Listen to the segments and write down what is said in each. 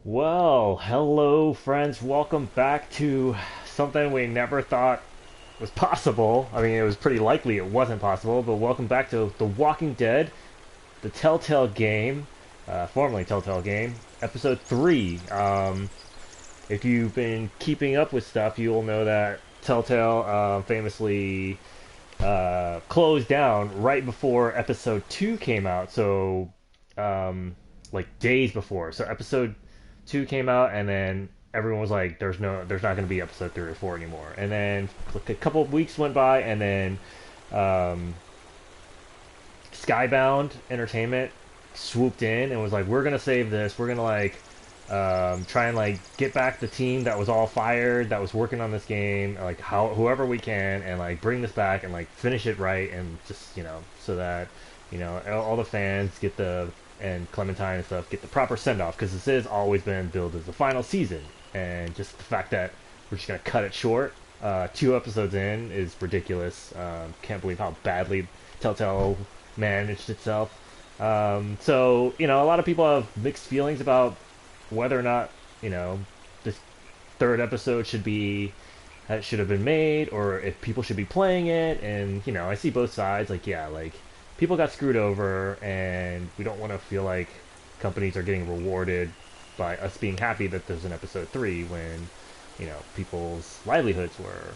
Well, hello, friends. Welcome back to something we never thought was possible. I mean, it was pretty likely it wasn't possible, but welcome back to The Walking Dead, the Telltale game, formerly Telltale game, episode 3. If you've been keeping up with stuff, you will know that Telltale famously closed down right before episode 2 came out. So, like days before. So episode 2 came out, and then everyone was like, there's not going to be episode 3 or 4 anymore." And then like a couple of weeks went by, and then um, Skybound Entertainment swooped in and was like, "We're gonna save this. We're gonna like try and like get back the team that was all fired, that was working on this game, like whoever we can, and like bring this back and like finish it right, and just so that all the fans get the and Clementine and stuff get the proper send off, because this has always been billed as the final season, and just the fact that we're just gonna cut it short. 2 episodes in is ridiculous. Can't believe how badly Telltale managed itself. So a lot of people have mixed feelings about whether or not this third episode should have been made, or if people should be playing it. And I see both sides. Like, yeah, like people got screwed over, and we don't want to feel like companies are getting rewarded by us being happy that there's an episode 3 when people's livelihoods were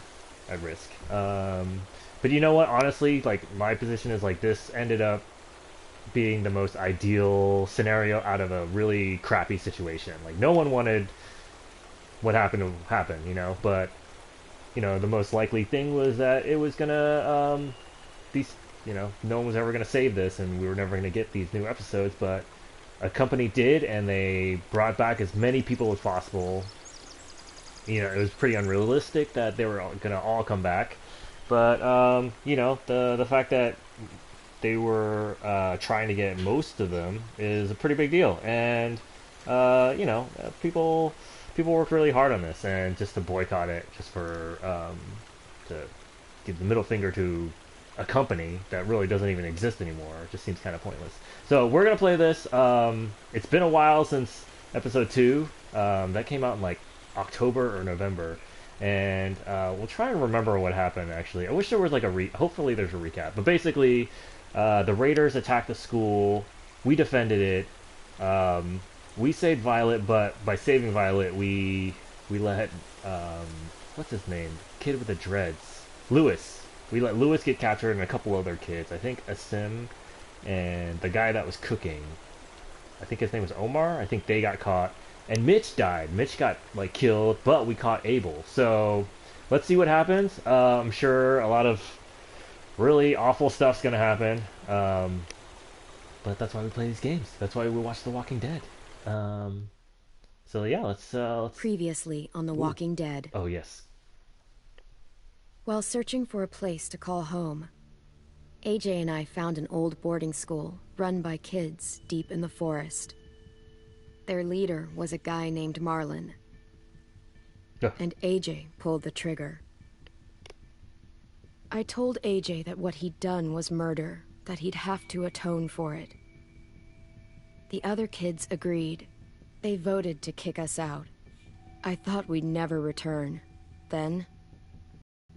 at risk. But you know what? Honestly, like my position is like this ended up being the most ideal scenario out of a really crappy situation. Like no one wanted what happened to happen, but the most likely thing was that it was gonna these no one was ever gonna save this, and we were never gonna get these new episodes. But a company did, and they brought back as many people as possible. It was pretty unrealistic that they were gonna all come back, but the fact that they were trying to get most of them is a pretty big deal. And people worked really hard on this, and just to boycott it, just for to give the middle finger to a company that really doesn't even exist anymore, just seems kind of pointless. So we're gonna play this. It's been a while since episode 2. That came out in like October or November. And we'll try and remember what happened. Actually, I wish there was like hopefully there's a recap. But basically, the Raiders attacked the school. We defended it. We saved Violet, but by saving Violet, we let what's his name? Kid with the dreads, Lewis. We let Lewis get captured, and a couple other kids. I think Asim and the guy that was cooking. I think his name was Omar. I think they got caught. And Mitch died. Mitch got like killed, but we caught Abel. So let's see what happens. I'm sure a lot of really awful stuff's gonna happen. But that's why we play these games. That's why we watch The Walking Dead. So yeah, let's. Previously on The Ooh. Walking Dead. Oh yes. While searching for a place to call home, AJ and I found an old boarding school run by kids deep in the forest. Their leader was a guy named Marlon. Yeah. And AJ pulled the trigger. I told AJ that what he'd done was murder, that he'd have to atone for it. The other kids agreed. They voted to kick us out. I thought we'd never return. Then,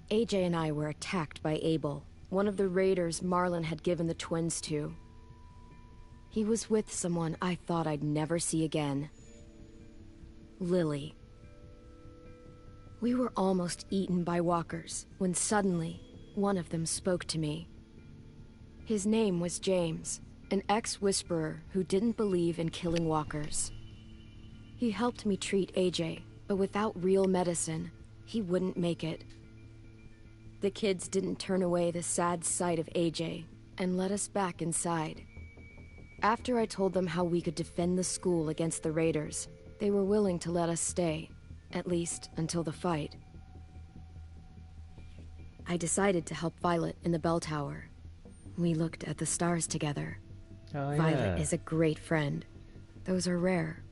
AJ and I were attacked by Abel, one of the raiders Marlon had given the twins to. He was with someone I thought I'd never see again. Lily. We were almost eaten by walkers when suddenly one of them spoke to me. His name was James, an ex-whisperer who didn't believe in killing walkers. He helped me treat AJ, but without real medicine, he wouldn't make it. The kids didn't turn away the sad sight of AJ and let us back inside. After I told them how we could defend the school against the raiders, they were willing to let us stay, at least until the fight. I decided to help Violet in the bell tower. We looked at the stars together. Oh yeah. Violet is a great friend. Those are rare.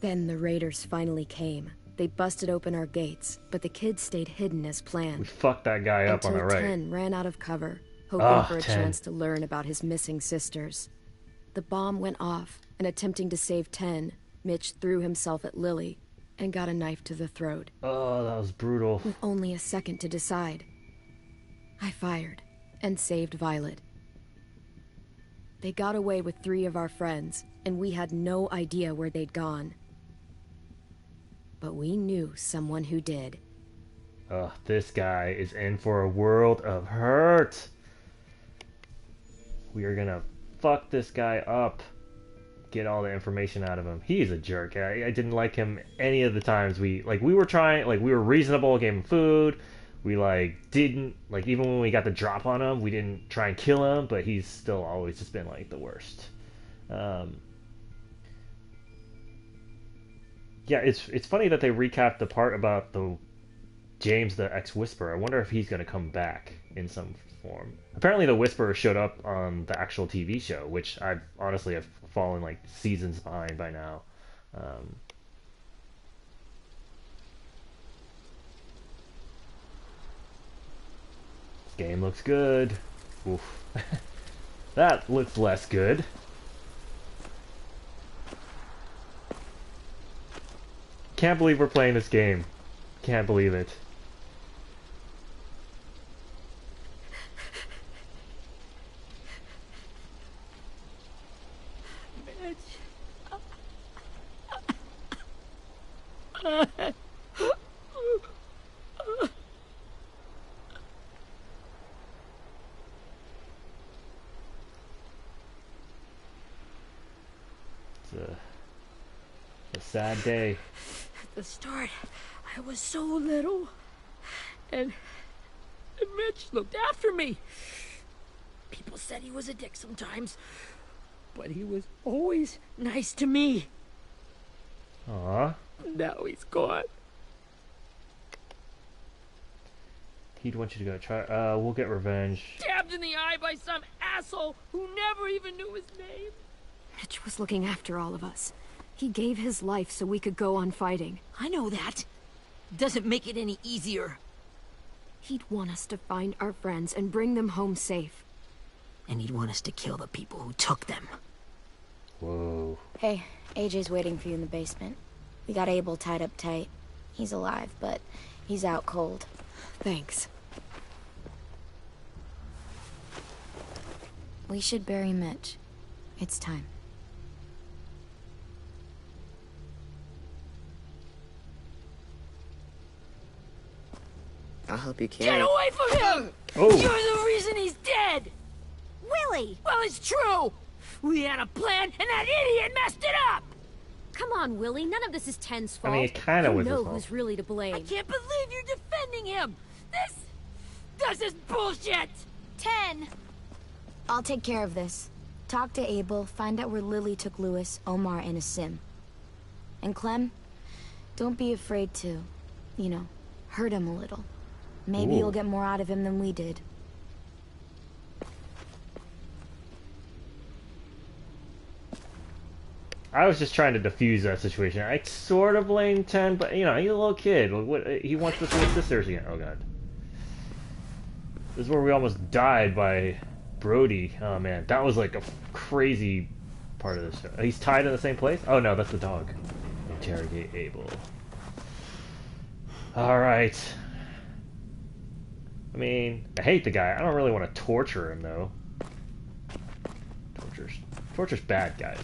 Then the raiders finally came. They busted open our gates, but the kids stayed hidden as We planned. fucked that guy up on Until the right. 10 ran out of cover, hoping Oh, for a 10. chance to learn about his missing sisters. The bomb went off, and attempting to save 10, Mitch threw himself at Lily and got a knife to the throat. Oh, that was brutal. With only a second to decide, I fired and saved Violet. They got away with 3 of our friends, and we had no idea where they'd gone. But we knew someone who did. Oh, this guy is in for a world of hurt. We are gonna fuck this guy up. Get all the information out of him. He's a jerk. I didn't like him any of the times we were trying, we were reasonable, gave him food. We didn't, even when we got the drop on him, we didn't try and kill him, but he's still always just been the worst. Yeah, it's funny that they recapped the part about the James the ex-Whisperer. I wonder if he's gonna come back in some form. Apparently the Whisperer showed up on the actual TV show, which I honestly have fallen seasons behind by now. This game looks good. Oof. That looks less good. Can't believe we're playing this game. Can't believe it. It's a sad day. At the start, I was so little, and Mitch looked after me. People said he was a dick sometimes, but he was always nice to me. Aww. Now he's gone. He'd want you to go try. We'll get revenge. Stabbed in the eye by some asshole who never even knew his name. Mitch was looking after all of us. He gave his life so we could go on fighting. I know that. Doesn't make it any easier. He'd want us to find our friends and bring them home safe. And he'd want us to kill the people who took them. Whoa. Hey, AJ's waiting for you in the basement. We got Abel tied up tight. He's alive, but he's out cold. Thanks. We should bury Mitch. It's time. I'll help you Get carry. away from him! Oh. You're the reason he's dead! Willie! Well, it's true! We had a plan, and that idiot messed it up! Come on, Willie. None of this is Ten's I fault. mean, it kind of You was his know fault. who's really to blame. I can't believe you're defending him! This is bullshit! 10! I'll take care of this. Talk to Abel, find out where Lily took Lewis, Omar, and a sim. And Clem, don't be afraid to, hurt him a little. Maybe Ooh. you'll get more out of him than we did. I was just trying to defuse that situation. I sort of blame 10, but he's a little kid. He wants to see his sisters again. Oh god. This is where we almost died by Brody. Oh man, that was a crazy part of this show. He's tied in the same place? Oh no, that's the dog. Interrogate Abel. Alright. I mean, I hate the guy. I don't really want to torture him though. Torture's bad, guys.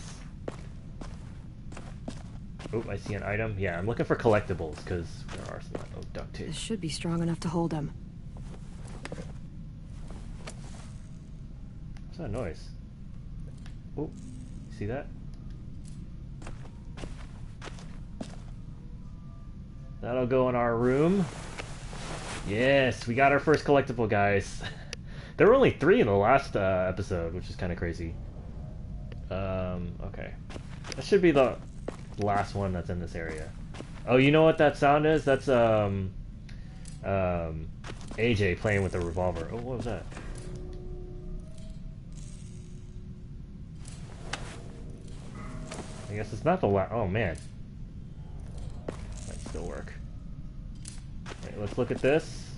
Oh, I see an item. Yeah, I'm looking for collectibles, because there are some... Oh, duct tape. This should be strong enough to hold him. What's that noise? Oh, you see that? That'll go in our room. Yes, we got our first collectible, guys. There were only 3 in the last episode, which is kind of crazy. Okay. That should be the last one that's in this area. Oh, you know what that sound is? That's AJ playing with the revolver. Oh, what was that? I guess it's not the last. Oh man, might still work. Wait, let's look at this.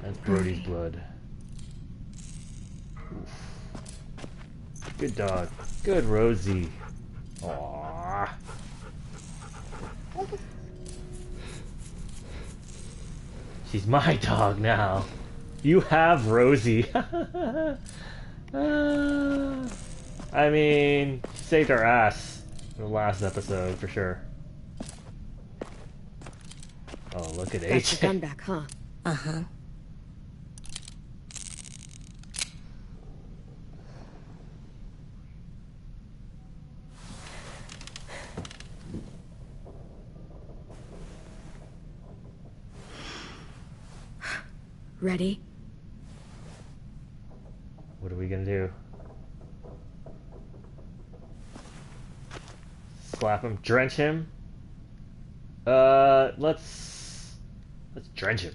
That's Brody's blood. Oof. Good dog. Good Rosie. Aww. She's my dog now. You have Rosie. I mean, she saved our ass in the last episode for sure. Oh, look at Got your AJ. gun back, huh? Uh-huh. Ready? What are we gonna do? Slap him, drench him. Let's drench him.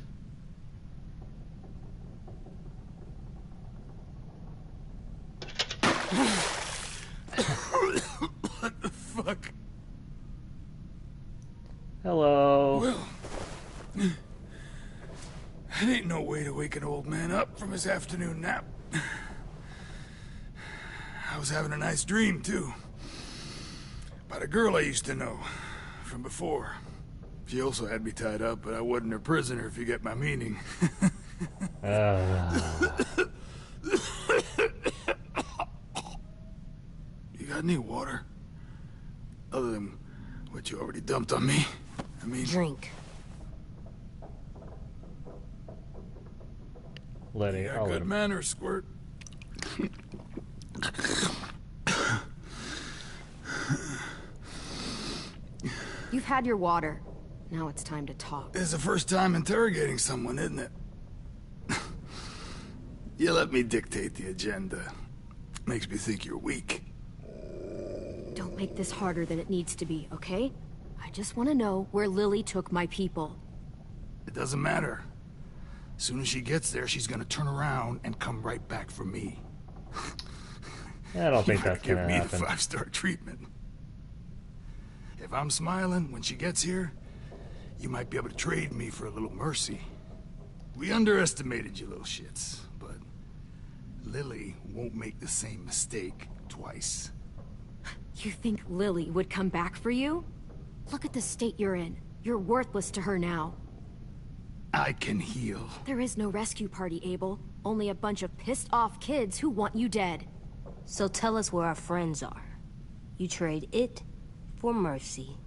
What the fuck? Hello. Well, that ain't no way to wake an old man up from his afternoon nap. I was having a nice dream, too. About a girl I used to know from before. She also had me tied up, but I wasn't her prisoner, if you get my meaning. You got any water? Other than what you already dumped on me? I mean... Drink. Letting. got I'll let good him. manners, Squirt. You've had your water. Now it's time to talk. It's the first time interrogating someone, isn't it? You let me dictate the agenda. Makes me think you're weak. Don't make this harder than it needs to be, okay? I just want to know where Lily took my people. It doesn't matter. As soon as she gets there, she's gonna turn around and come right back for me. I don't think You that's give gonna me the happen. 5-star treatment. If I'm smiling when she gets here, you might be able to trade me for a little mercy. We underestimated you little shits, but Lily won't make the same mistake twice. You think Lily would come back for you? Look at the state you're in. You're worthless to her now. I can heal. There is no rescue party, Abel. Only a bunch of pissed-off kids who want you dead. So tell us where our friends are. You trade it for mercy.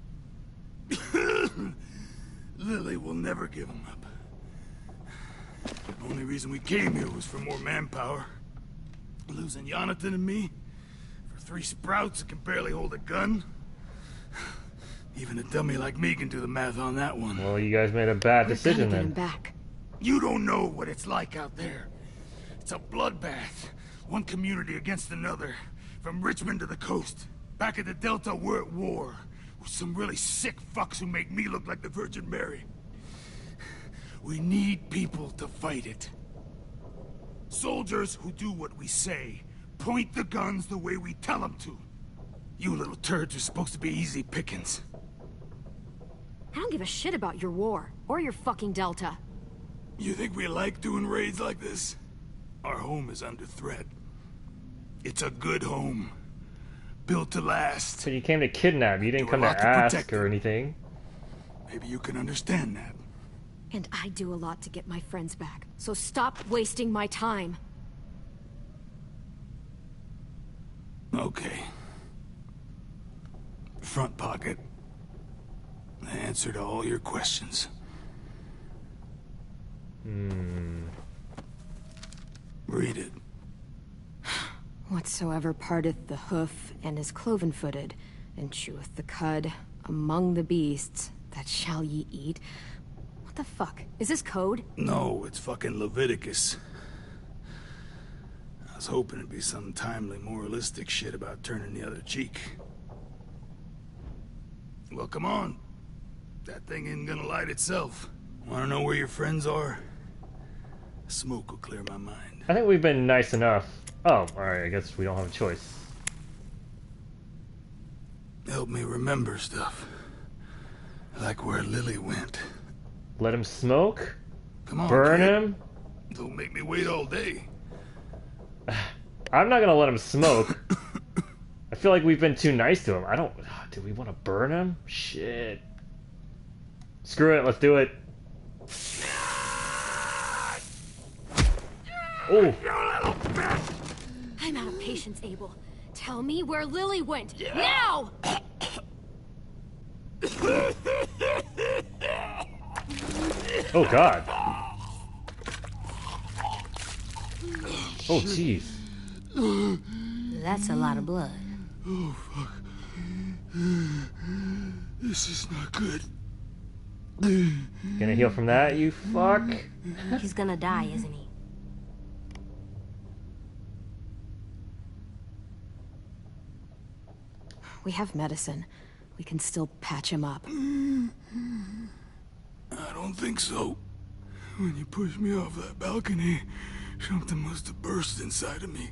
Lily will never give them up. The only reason we came here was for more manpower. Losing Jonathan and me for 3 sprouts that can barely hold a gun. Even a dummy like me can do the math on that one. Well, you guys made a bad We're decision gonna get him then. back. You don't know what it's like out there. It's a bloodbath. One community against another. From Richmond to the coast. Back at the Delta, we're at war. With some really sick fucks who make me look like the Virgin Mary. We need people to fight it. Soldiers who do what we say. Point the guns the way we tell them to. You little turds are supposed to be easy pickings. I don't give a shit about your war, or your fucking Delta. You think we like doing raids like this? Our home is under threat. It's a good home. Built to last. So you came to kidnap. You didn't Do a come to lot to ask protect or her. anything. Maybe you can understand that. And I do a lot to get my friends back, so stop wasting my time. Okay. Front pocket. The answer to all your questions. Read it. Whatsoever parteth the hoof, and is cloven-footed, and cheweth the cud, among the beasts, that shall ye eat. What the fuck? Is this code? No, it's fucking Leviticus. I was hoping it'd be some timely, moralistic shit about turning the other cheek. Well, come on. That thing isn't gonna light itself. Wanna know where your friends are? Smoke will clear my mind. I think we've been nice enough. Oh, alright, I guess we don't have a choice. Help me remember stuff. Like where Lily went. Let him smoke? Come on, Burn kid. him? Don't make me wait all day. I'm not gonna let him smoke. I feel like we've been too nice to him. I don't... Do we want to burn him? Shit. Screw it, let's do it. Oh. You little bitch! I'm out of patience, Abel. Tell me where Lily went. Now! Oh, God. Oh, jeez. That's a lot of blood. Oh, fuck. This is not good. Gonna heal from that, you fuck? He's gonna die, isn't he? We have medicine. We can still patch him up. I don't think so. When you pushed me off that balcony, something must have burst inside of me.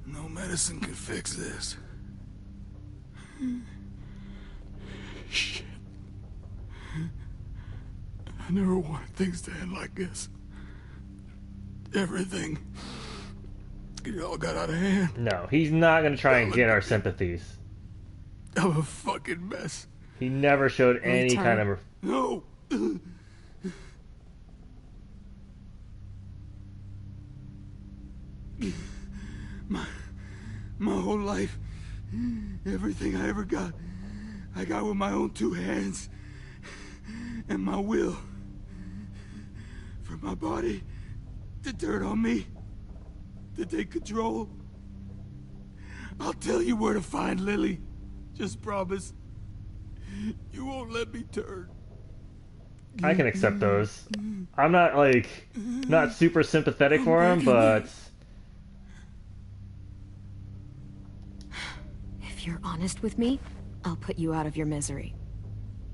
No medicine can fix this. Shit. I never wanted things to end like this. Everything. It all got out of hand. No, he's not gonna try and get our sympathies. I'm a fucking mess. He never showed any kind of... No. My whole life, everything I ever got, I got with my own two hands and my will. For my body to turn on me, to take control. I'll tell you where to find Lily. Just promise. You won't let me turn. I can accept those. I'm not, like, not super sympathetic for him, but... If you're honest with me, I'll put you out of your misery.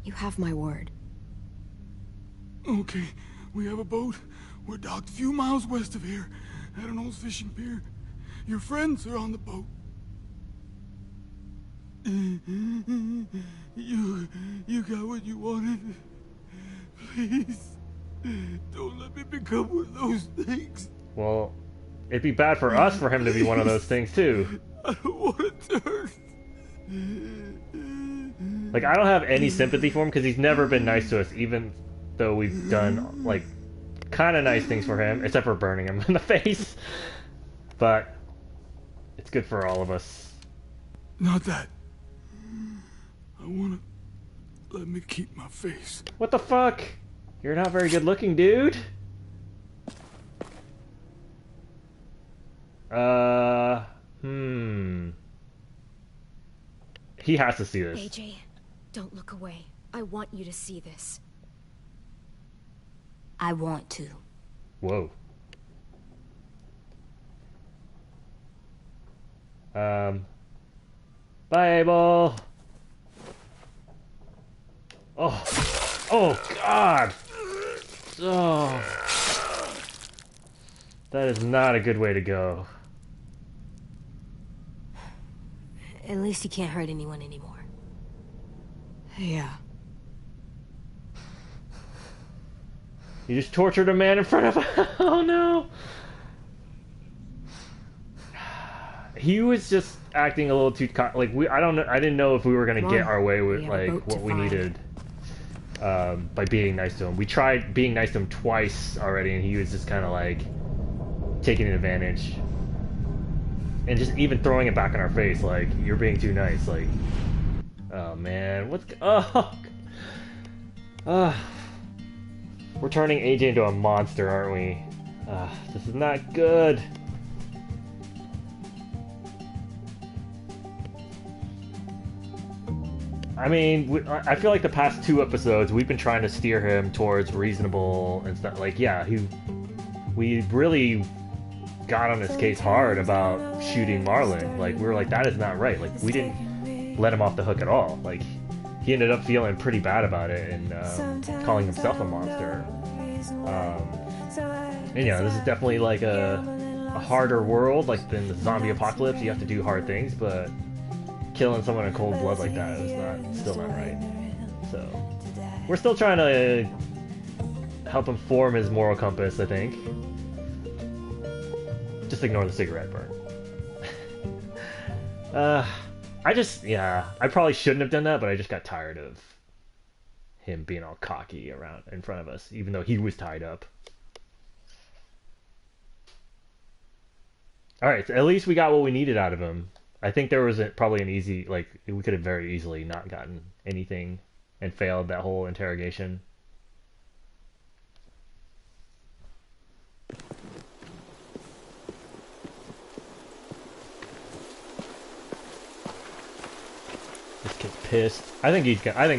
You have my word. Okay, we have a boat. We're docked a few miles west of here, at an old fishing pier. Your friends are on the boat. You got what you wanted. Please, don't let me become one of those things. Well, it'd be bad for us for him to be one of those things, too. I don't want to turn. Like, I don't have any sympathy for him because he's never been nice to us, even though we've done, like, kind of nice things for him, except for burning him in the face. But it's good for all of us. Not that. I want to let me keep my face. What the fuck? You're not very good looking, dude. He has to see this. AJ, don't look away. I want you to see this. I want to. Whoa. Bye, Abel. Oh. Oh, God. Oh. That is not a good way to go. At least he can't hurt anyone anymore. Yeah. You just tortured a man in front of him. Oh, no. He was just acting a little too like I didn't know if we were gonna get our way with like what we needed by being nice to him. We tried being nice to him twice already, and he was just kind of like taking advantage and just even throwing it back in our face, like you're being too nice. Like, oh man, we're turning AJ into a monster, aren't we? This is not good. I mean, I feel like the past 2 episodes, we've been trying to steer him towards reasonable and stuff. Like, yeah, we really got on his case hard about shooting Marlon. Like, we were like, that is not right. Like, we didn't let him off the hook at all. Like, he ended up feeling pretty bad about it and calling himself a monster. And, yeah, this is definitely like a harder world. Like, in the zombie apocalypse, you have to do hard things, but killing someone in cold blood like that is still not right. So we're still trying to help him form his moral compass, I think. Just ignore the cigarette burn. I probably shouldn't have done that, but I just got tired of him being all cocky around in front of us, even though he was tied up. All right, so at least we got what we needed out of him. I think there was probably an easy, like, we could have very easily not gotten anything and failed that whole interrogation. This kid's pissed. I think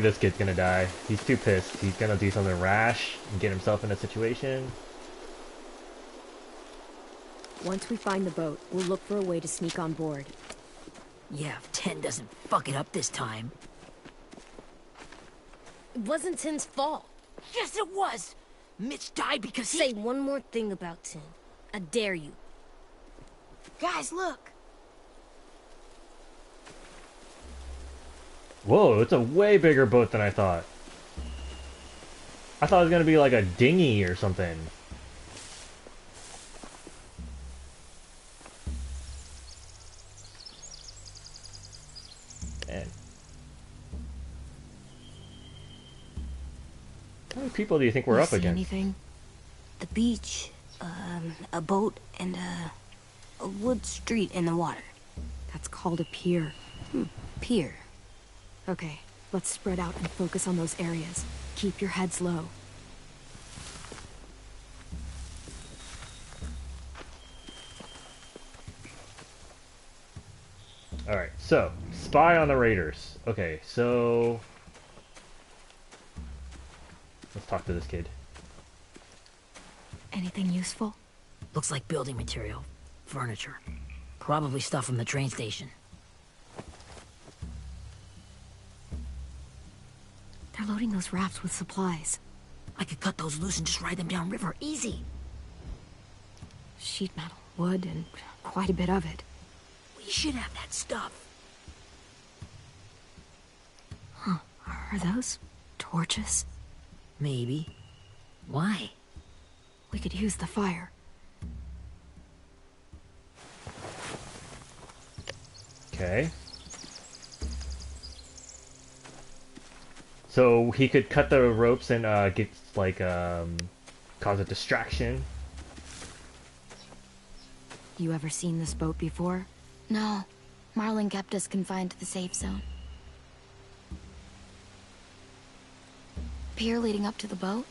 this kid's gonna die. He's too pissed. He's gonna do something rash and get himself in a situation. Once we find the boat, we'll look for a way to sneak on board. Yeah, if 10 doesn't fuck it up this time. It wasn't Tin's fault. Yes, it was! Mitch died because he... Say one more thing about Tin. I dare you. Guys, look. Whoa, it's a way bigger boat than I thought. I thought it was gonna be like a dinghy or something. Man. How many people do you think we're up See against? anything? The beach, a boat, and a wood street in the water. That's called a pier. Pier. Okay, let's spread out and focus on those areas. Keep your heads low. Alright, so, spy on the raiders. Okay, so... let's talk to this kid. Anything useful? Looks like building material. Furniture. Probably stuff from the train station. They're loading those rafts with supplies. I could cut those loose and just ride them downriver. Easy. Sheet metal, wood, and quite a bit of it. We should have that stuff. Huh. Are those torches? Maybe. Why? We could use the fire. Okay. So he could cut the ropes and get like cause a distraction. You ever seen this boat before? No. Marlin kept us confined to the safe zone. Pier leading up to the boat?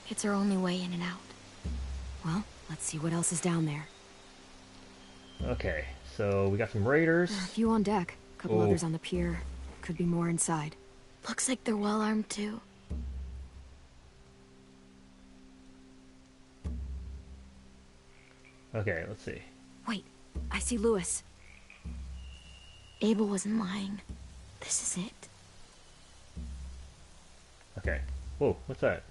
It's our only way in and out. Well, let's see what else is down there. Okay, so we got some raiders. A few on deck, a couple Oh. others on the pier. Could be more inside. Looks like they're well armed too. Okay, let's see. Wait, I see Lewis. Abel wasn't lying. This is it. Okay. Whoa, what's that?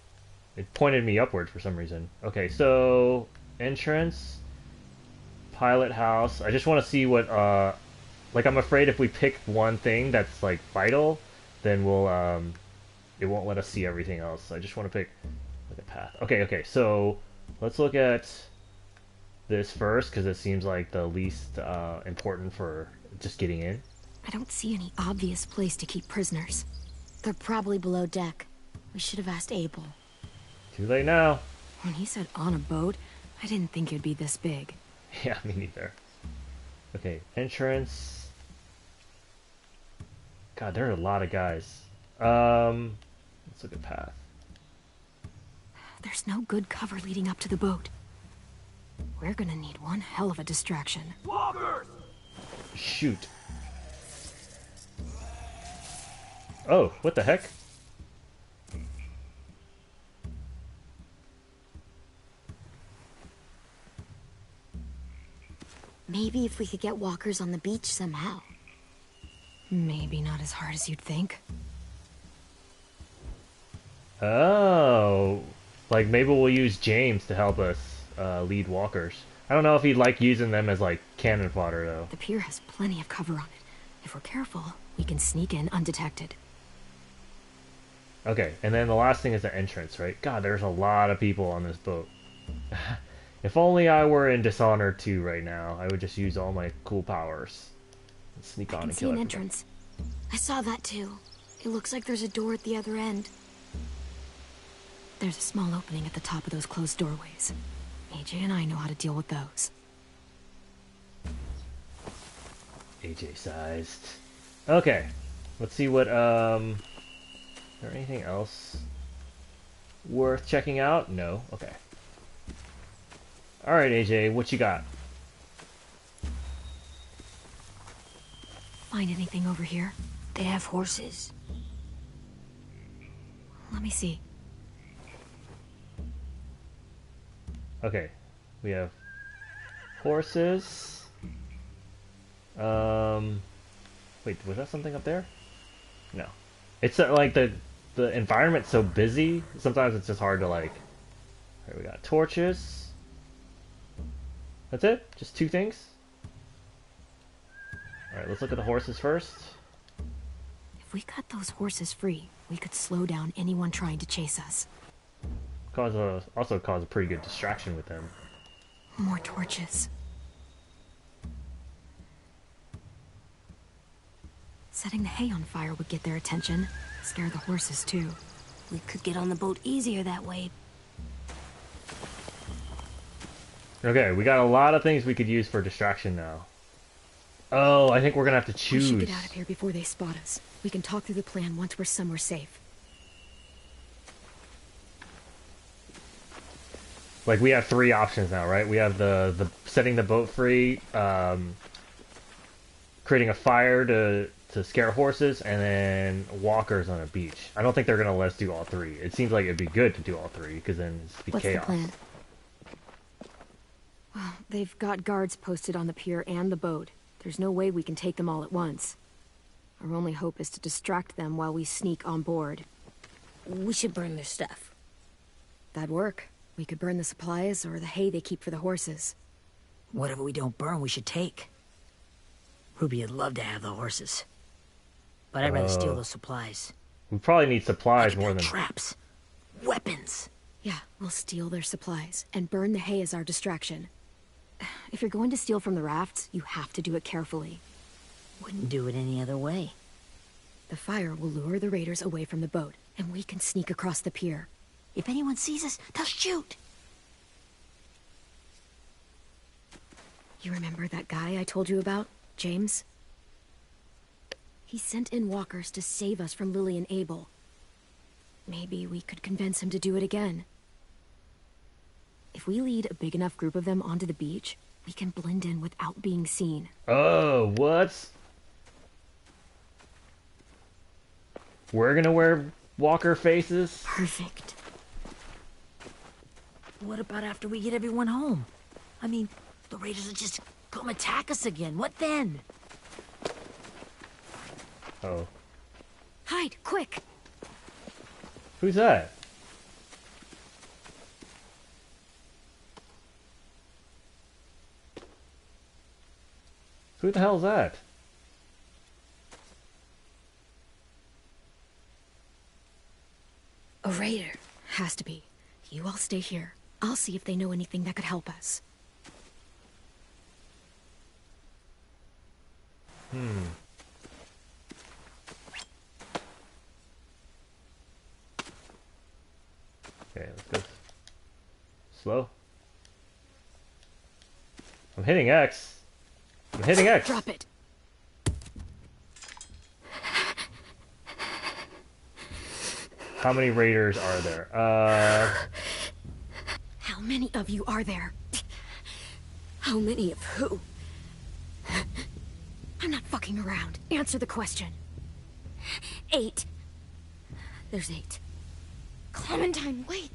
It pointed me upward for some reason. Okay, so entrance, pilot house. I just want to see what like I'm afraid if we pick one thing that's like vital, then we'll it won't let us see everything else. I just want to pick like a path. Okay, so let's look at this first because it seems like the least important for just getting in. I don't see any obvious place to keep prisoners. They're probably below deck. We should have asked Abel. Too late now. When he said on a boat, I didn't think it'd be this big. Yeah, me neither. Okay, entrance. God, there are a lot of guys. Let's look at path. There's no good cover leading up to the boat. We're gonna need one hell of a distraction. Walkers! Shoot. Oh, what the heck? Maybe if we could get walkers on the beach somehow. Maybe not as hard as you'd think. Oh, like maybe we'll use James to help us lead walkers. I don't know if he'd like using them as like cannon fodder though. The pier has plenty of cover on it. If we're careful, we can sneak in undetected. Okay, and then the last thing is the entrance, right? God, there's a lot of people on this boat. If only I were in Dishonored 2 right now, I would just use all my cool powers. And sneak on I can and see kill an everybody. entrance. I saw that too. It looks like there's a door at the other end. There's a small opening at the top of those closed doorways. AJ and I know how to deal with those. AJ sized. Okay. Let's see what, is there anything else worth checking out? No. Okay. Alright, AJ, what you got? Find anything over here? They have horses. Let me see. Okay. We have horses. Wait, was that something up there? No. It's like the environment's so busy, sometimes it's just hard to like... Alright, we got torches. That's it? Just 2 things? Alright, let's look at the horses first. If we cut those horses free, we could slow down anyone trying to chase us. Also cause a pretty good distraction with them. More torches. Setting the hay on fire would get their attention. Scare the horses, too. We could get on the boat easier that way. Okay, we got a lot of things we could use for distraction now. Oh, I think we're gonna have to choose. We should get out of here before they spot us. We can talk through the plan once we're somewhere safe. Like, we have 3 options now, right? We have the setting the boat free, creating a fire to scare horses, and then walkers on a beach. I don't think they're gonna let us do all 3. It seems like it'd be good to do all 3, because then it'd be What's chaos. the plan? Well, they've got guards posted on the pier and the boat. There's no way we can take them all at once. Our only hope is to distract them while we sneak on board. We should burn their stuff. That'd work. We could burn the supplies or the hay they keep for the horses. Whatever we don't burn, we should take. Ruby would love to have the horses. But I'd rather steal those supplies. We probably need supplies more Build than... traps. Weapons. Yeah, we'll steal their supplies and burn the hay as our distraction. If you're going to steal from the rafts, you have to do it carefully. Wouldn't do it any other way. The fire will lure the raiders away from the boat, and we can sneak across the pier. If anyone sees us, they'll shoot. You remember that guy I told you about? James? He sent in walkers to save us from Lily and Abel. Maybe we could convince him to do it again. If we lead a big enough group of them onto the beach, we can blend in without being seen. Oh, what? We're gonna wear walker faces? Perfect. What about after we get everyone home? I mean, the raiders will just come attack us again. What then? Oh. Hide, quick! Who's that? Who the hell is that? A raider. Has to be. You all stay here. I'll see if they know anything that could help us. Okay, let's go. Slow. I'm hitting X. I'm hitting X. Drop it. How many raiders are there? How many of you are there? How many of who? I'm not fucking around. Answer the question. 8. There's 8. Clementine, wait.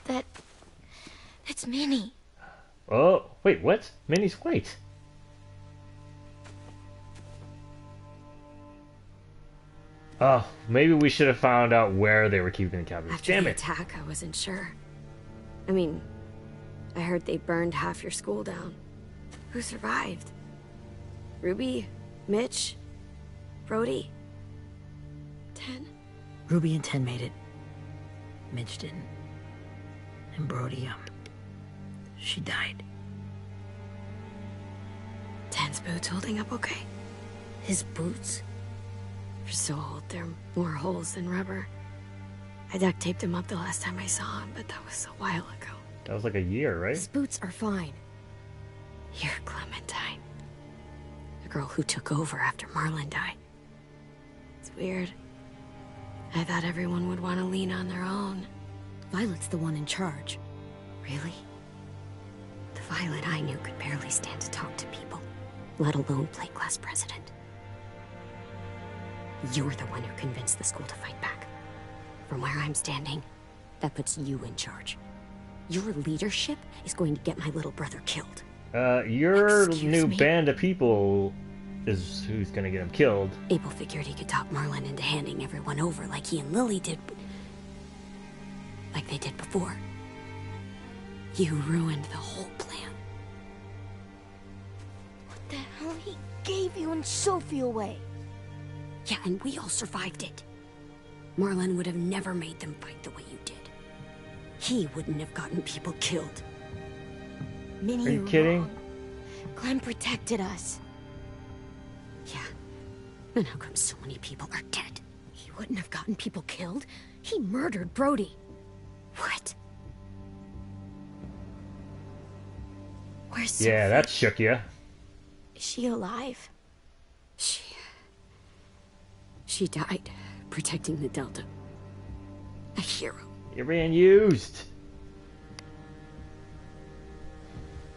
That's Minnie. Oh, wait, what? Minnie's white. Oh, maybe we should have found out where they were keeping the captives. After Damn the it. attack, I wasn't sure. I mean, I heard they burned half your school down. Who survived? Ruby? Mitch? Brody? 10? Ruby and 10 made it. Mitch didn't. And Brody, she died. 10's boots holding up okay? His boots? They're so old, there are more holes than rubber. I duct taped him up the last time I saw him, but that was a while ago. That was like a year, right? His boots are fine. You're Clementine. The girl who took over after Marlon died. It's weird. I thought everyone would want to lean on their own. Violet's the one in charge. Really? The Violet I knew could barely stand to talk to people, let alone play class president. You're the one who convinced the school to fight back. From where I'm standing, that puts you in charge. Your leadership is going to get my little brother killed. Your Excuse new me? band of people is who's gonna get him killed. Abel figured he could talk Marlon into handing everyone over like he and Lily did. Like they did before. You ruined the whole plan. What the hell? He gave you and Sophie away. Yeah, and we all survived it. Marlon would have never made them fight the way you did. He wouldn't have gotten people killed. Minnie, Are you you're kidding? wrong. Clem protected us. Yeah. And how come so many people are dead? He wouldn't have gotten people killed. He murdered Brody. What? Where's Sophie? Yeah, that shook you. Is she alive? She died protecting the Delta. A hero. You're being used.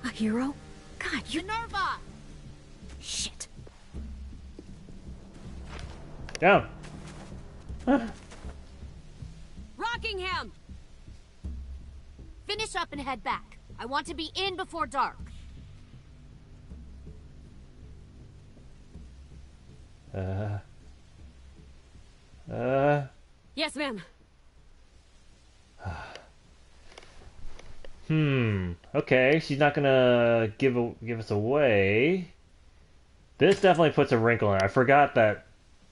A hero? God, you... Minerva! Shit. Down. Rockingham! Finish up and head back. I want to be in before dark. Yes, ma'am. Okay, she's not gonna give us away. This definitely puts a wrinkle in it. I forgot that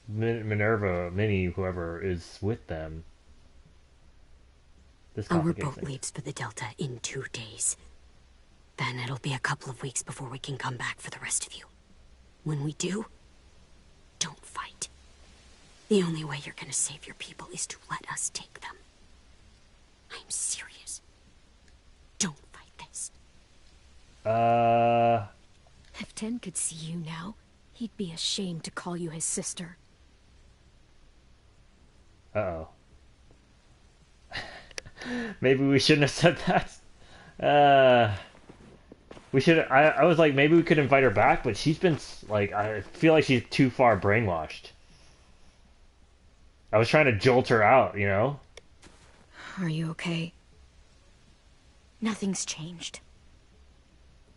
Minerva, Minnie, whoever is with them. This Our complicates boat things. leaves for the Delta in 2 days. Then it'll be a couple of weeks before we can come back for the rest of you. When we do, don't fight. The only way you're gonna save your people is to let us take them. I'm serious. Don't fight this. If Ten could see you now, he'd be ashamed to call you his sister. Uh-oh. Maybe we shouldn't have said that. We should. I was like, maybe we could invite her back, but she's been like, I feel like she's too far brainwashed. I was trying to jolt her out, you know? Are you okay? Nothing's changed.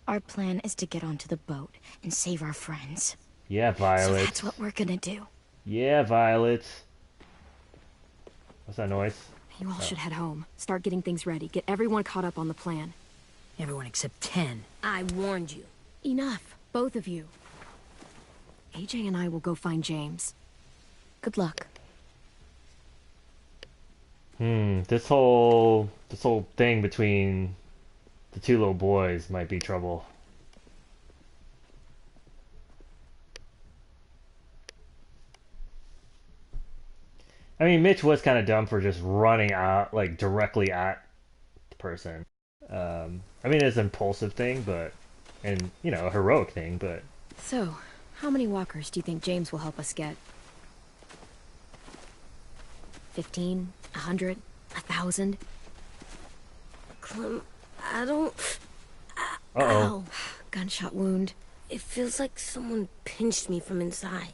Our plan is to get onto the boat and save our friends. Yeah, So Violet. that's what we're gonna do. Yeah, Violet. What's that noise? You all should head home. Start getting things ready. Get everyone caught up on the plan. Everyone except 10. I warned you. Enough, both of you. AJ and I will go find James. Good luck. This whole thing between the two little boys might be trouble. I mean, Mitch was kind of dumb for just running out, like, directly at the person. I mean, it's an impulsive thing, but, and, you know, a heroic thing, but... So, how many walkers do you think James will help us get? 15? 100? 1,000? Clem, I don't... Uh-oh. Ow. Gunshot wound. It feels like someone pinched me from inside.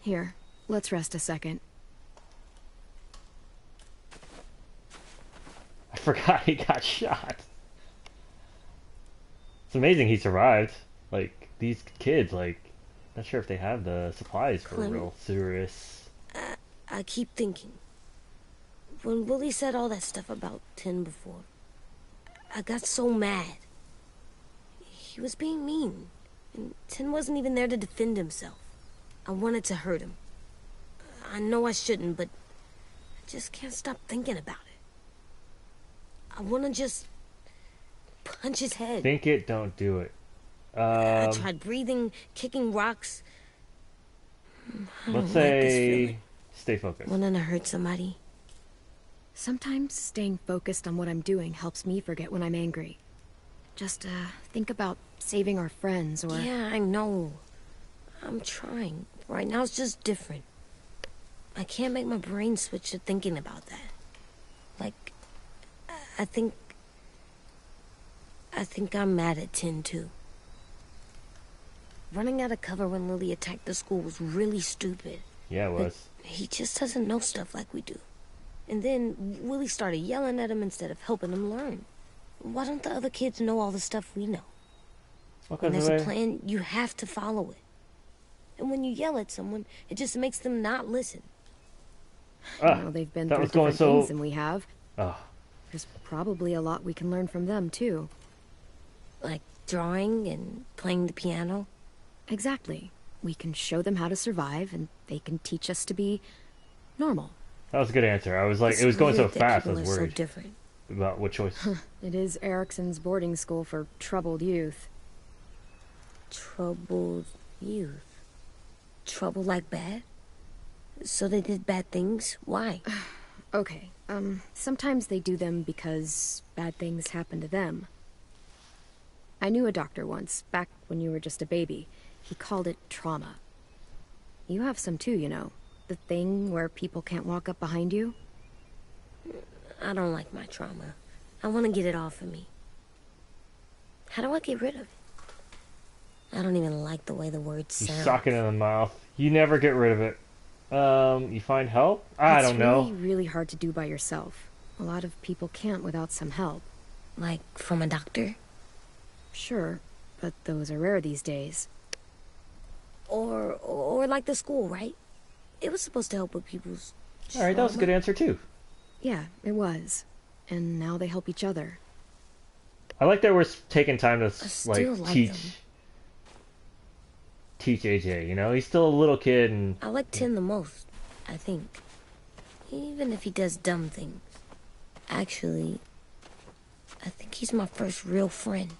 Here, let's rest a second. I forgot he got shot. It's amazing he survived. Like, these kids, like, not sure if they have the supplies for Clem. real serious... I keep thinking. When Willie said all that stuff about Tin before, I got so mad. He was being mean, and Tin wasn't even there to defend himself. I wanted to hurt him. I know I shouldn't, but I just can't stop thinking about it. I want to just punch his head. Think it, don't do it. I tried breathing, kicking rocks. I Let's don't like this say... feeling. Stay focused. Wanting to hurt somebody. Sometimes staying focused on what I'm doing helps me forget when I'm angry. Just, think about saving our friends, or... Yeah, I know. I'm trying. Right now it's just different. I can't make my brain switch to thinking about that. Like, I think I'm mad at Tin, too. Running out of cover when Lily attacked the school was really stupid. Yeah, it was. But he just doesn't know stuff like we do. And then Willie started yelling at him instead of helping him learn. Why don't the other kids know all the stuff we know? When there's a plan, you have to follow it. And when you yell at someone, it just makes them not listen. Well, they've been through different things than we have. There's probably a lot we can learn from them, too. Like drawing and playing the piano? Exactly. We can show them how to survive, and they can teach us to be normal. That was a good answer. I was like, it was going so fast, I was worried so different. about what choice. It is Erickson's boarding school for troubled youth. Troubled youth? Trouble like bad? So they did bad things? Why? Okay, sometimes they do them because bad things happen to them. I knew a doctor once, back when you were just a baby. He called it trauma. You have some too, you know. The thing where people can't walk up behind you. I don't like my trauma. I want to get it off of me. How do I get rid of it? I don't even like the way the words sound. You sock it in the mouth. You never get rid of it. You find help? I don't know. It's really hard to do by yourself. A lot of people can't without some help. Like from a doctor? Sure, but those are rare these days. Or like the school, right? It was supposed to help with people's trauma. Alright, that was a good answer too. Yeah, it was. And now they help each other. I like that we're taking time to teach AJ, you know? He's still a little kid and... I like Tin the most, I think. Even if he does dumb things. Actually, I think he's my first real friend.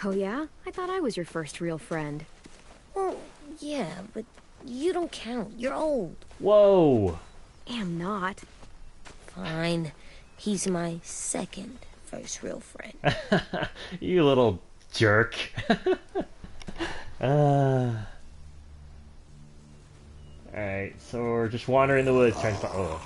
Oh yeah? I thought I was your first real friend. Well, yeah, but you don't count. You're old. Whoa! Am not. Fine. He's my second first real friend. You little jerk. Alright, so we're just wandering the woods trying to find... Oh.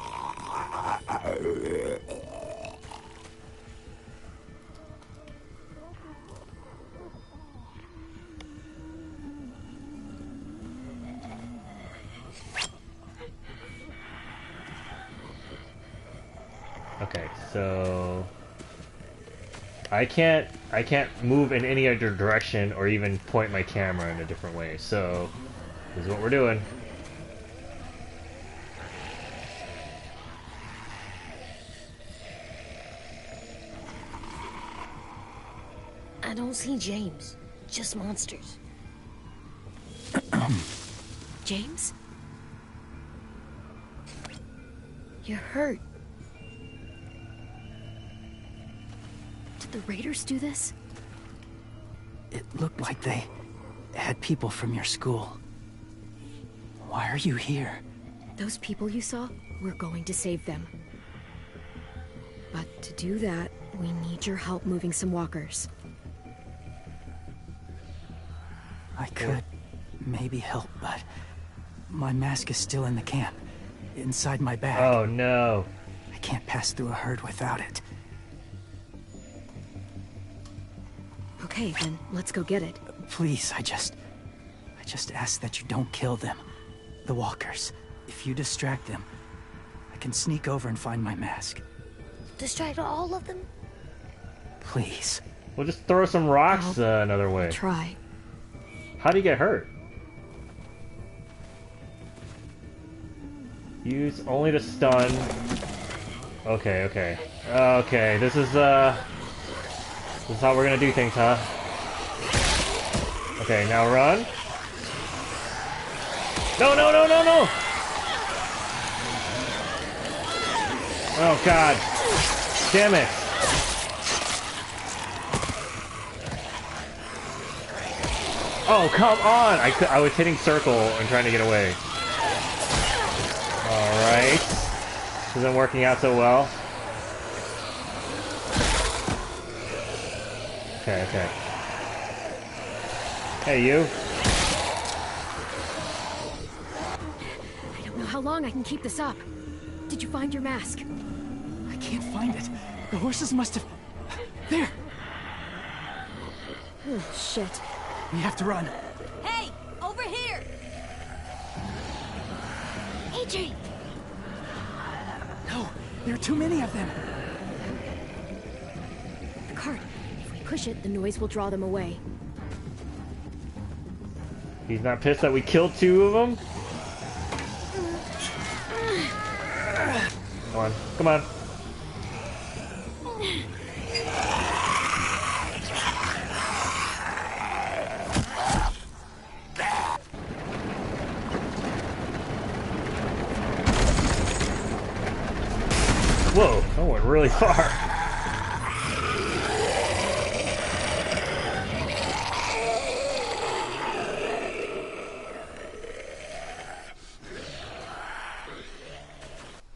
Okay, so... I can't move in any other direction or even point my camera in a different way, so this is what we're doing. I don't see James, just monsters. James? You're hurt. Did the raiders do this? It looked like they had people from your school. Why are you here? Those people you saw, we're going to save them. But to do that, we need your help moving some walkers. I could maybe help, but my mask is still in the camp, inside my bag. Oh no. I can't pass through a herd without it. Okay, then let's go get it. Please, I just ask that you don't kill them. The walkers. If you distract them, I can sneak over and find my mask. Distract all of them? Please. We'll just throw some rocks another way. Try. How do you get hurt? Use only to stun. Okay, okay. Okay, this is how we're gonna do things, huh? Okay, now run. No, no, no, no, no! Oh, God. Damn it. Oh, come on! I was hitting circle and trying to get away. Alright. This isn't working out so well. Okay, okay. Hey, you. I don't know how long I can keep this up. Did you find your mask? I can't find it. The horses must have... There! Oh, shit. We have to run. Hey, over here! AJ! No, there are too many of them. The cart. If we push it, the noise will draw them away. He's not pissed that we killed 2 of them? Come on, come on. Whoa, that went really far.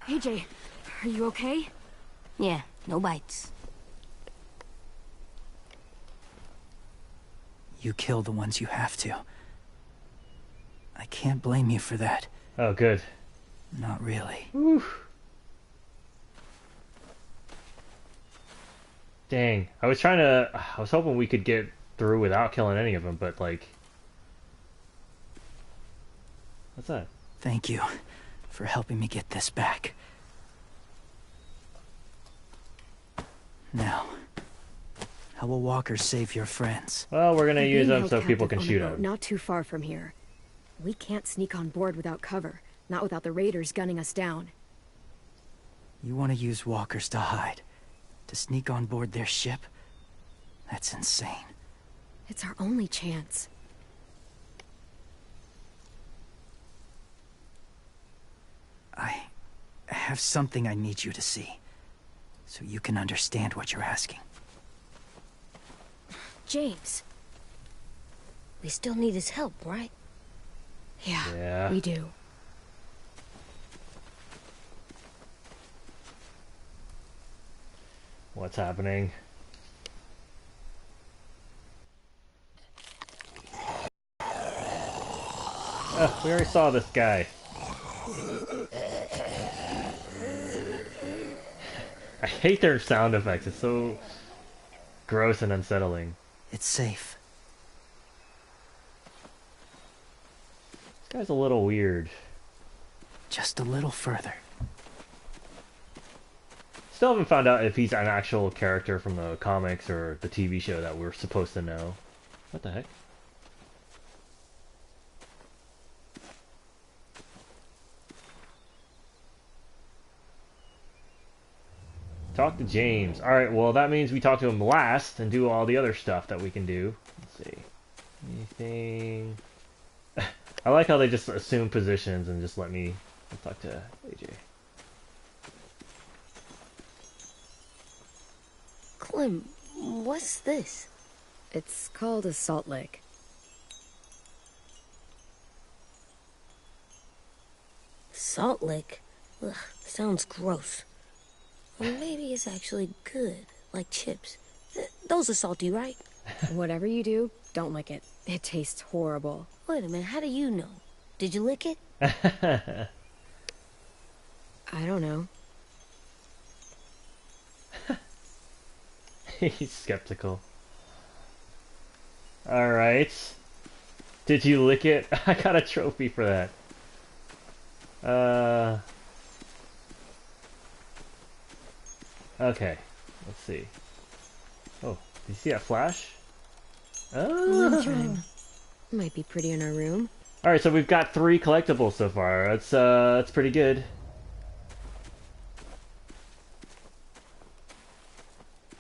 AJ, are you okay? Yeah, no bites. You kill the ones you have to. I can't blame you for that. Oh, good. Not really. Whew. Dang, I was hoping we could get through without killing any of them, but like... What's that? Thank you for helping me get this back. Now, how will walkers save your friends? Well, we're gonna They're use being them held so people captive can on a shoot boat them. Not too far from here. We can't sneak on board without cover. Not without the raiders gunning us down. You want to use walkers to hide? To sneak on board their ship? That's insane. It's our only chance. I have something I need you to see, so you can understand what you're asking. James. We still need his help, right? Yeah. We do. What's happening? We already saw this guy. I hate their sound effects. It's so gross and unsettling. It's safe. This guy's a little weird. Just a little further. Still haven't found out if he's an actual character from the comics or the TV show that we're supposed to know. What the heck? Talk to James. Alright, well that means we talk to him last and do all the other stuff that we can do. Let's see. Anything... I like how they just assume positions and just let me talk to AJ. Clem, what's this? It's called a salt lick. Salt lick? Ugh, sounds gross. Or maybe it's actually good, like chips. Those are salty, right? Whatever you do, don't lick it. It tastes horrible. Wait a minute, how do you know? Did you lick it? I don't know. He's skeptical. Alright. Did you lick it? I got a trophy for that. Okay. Let's see. Oh, did you see that flash? One Oh. time. Might be pretty in our room. Alright, so we've got 3 collectibles so far. That's pretty good.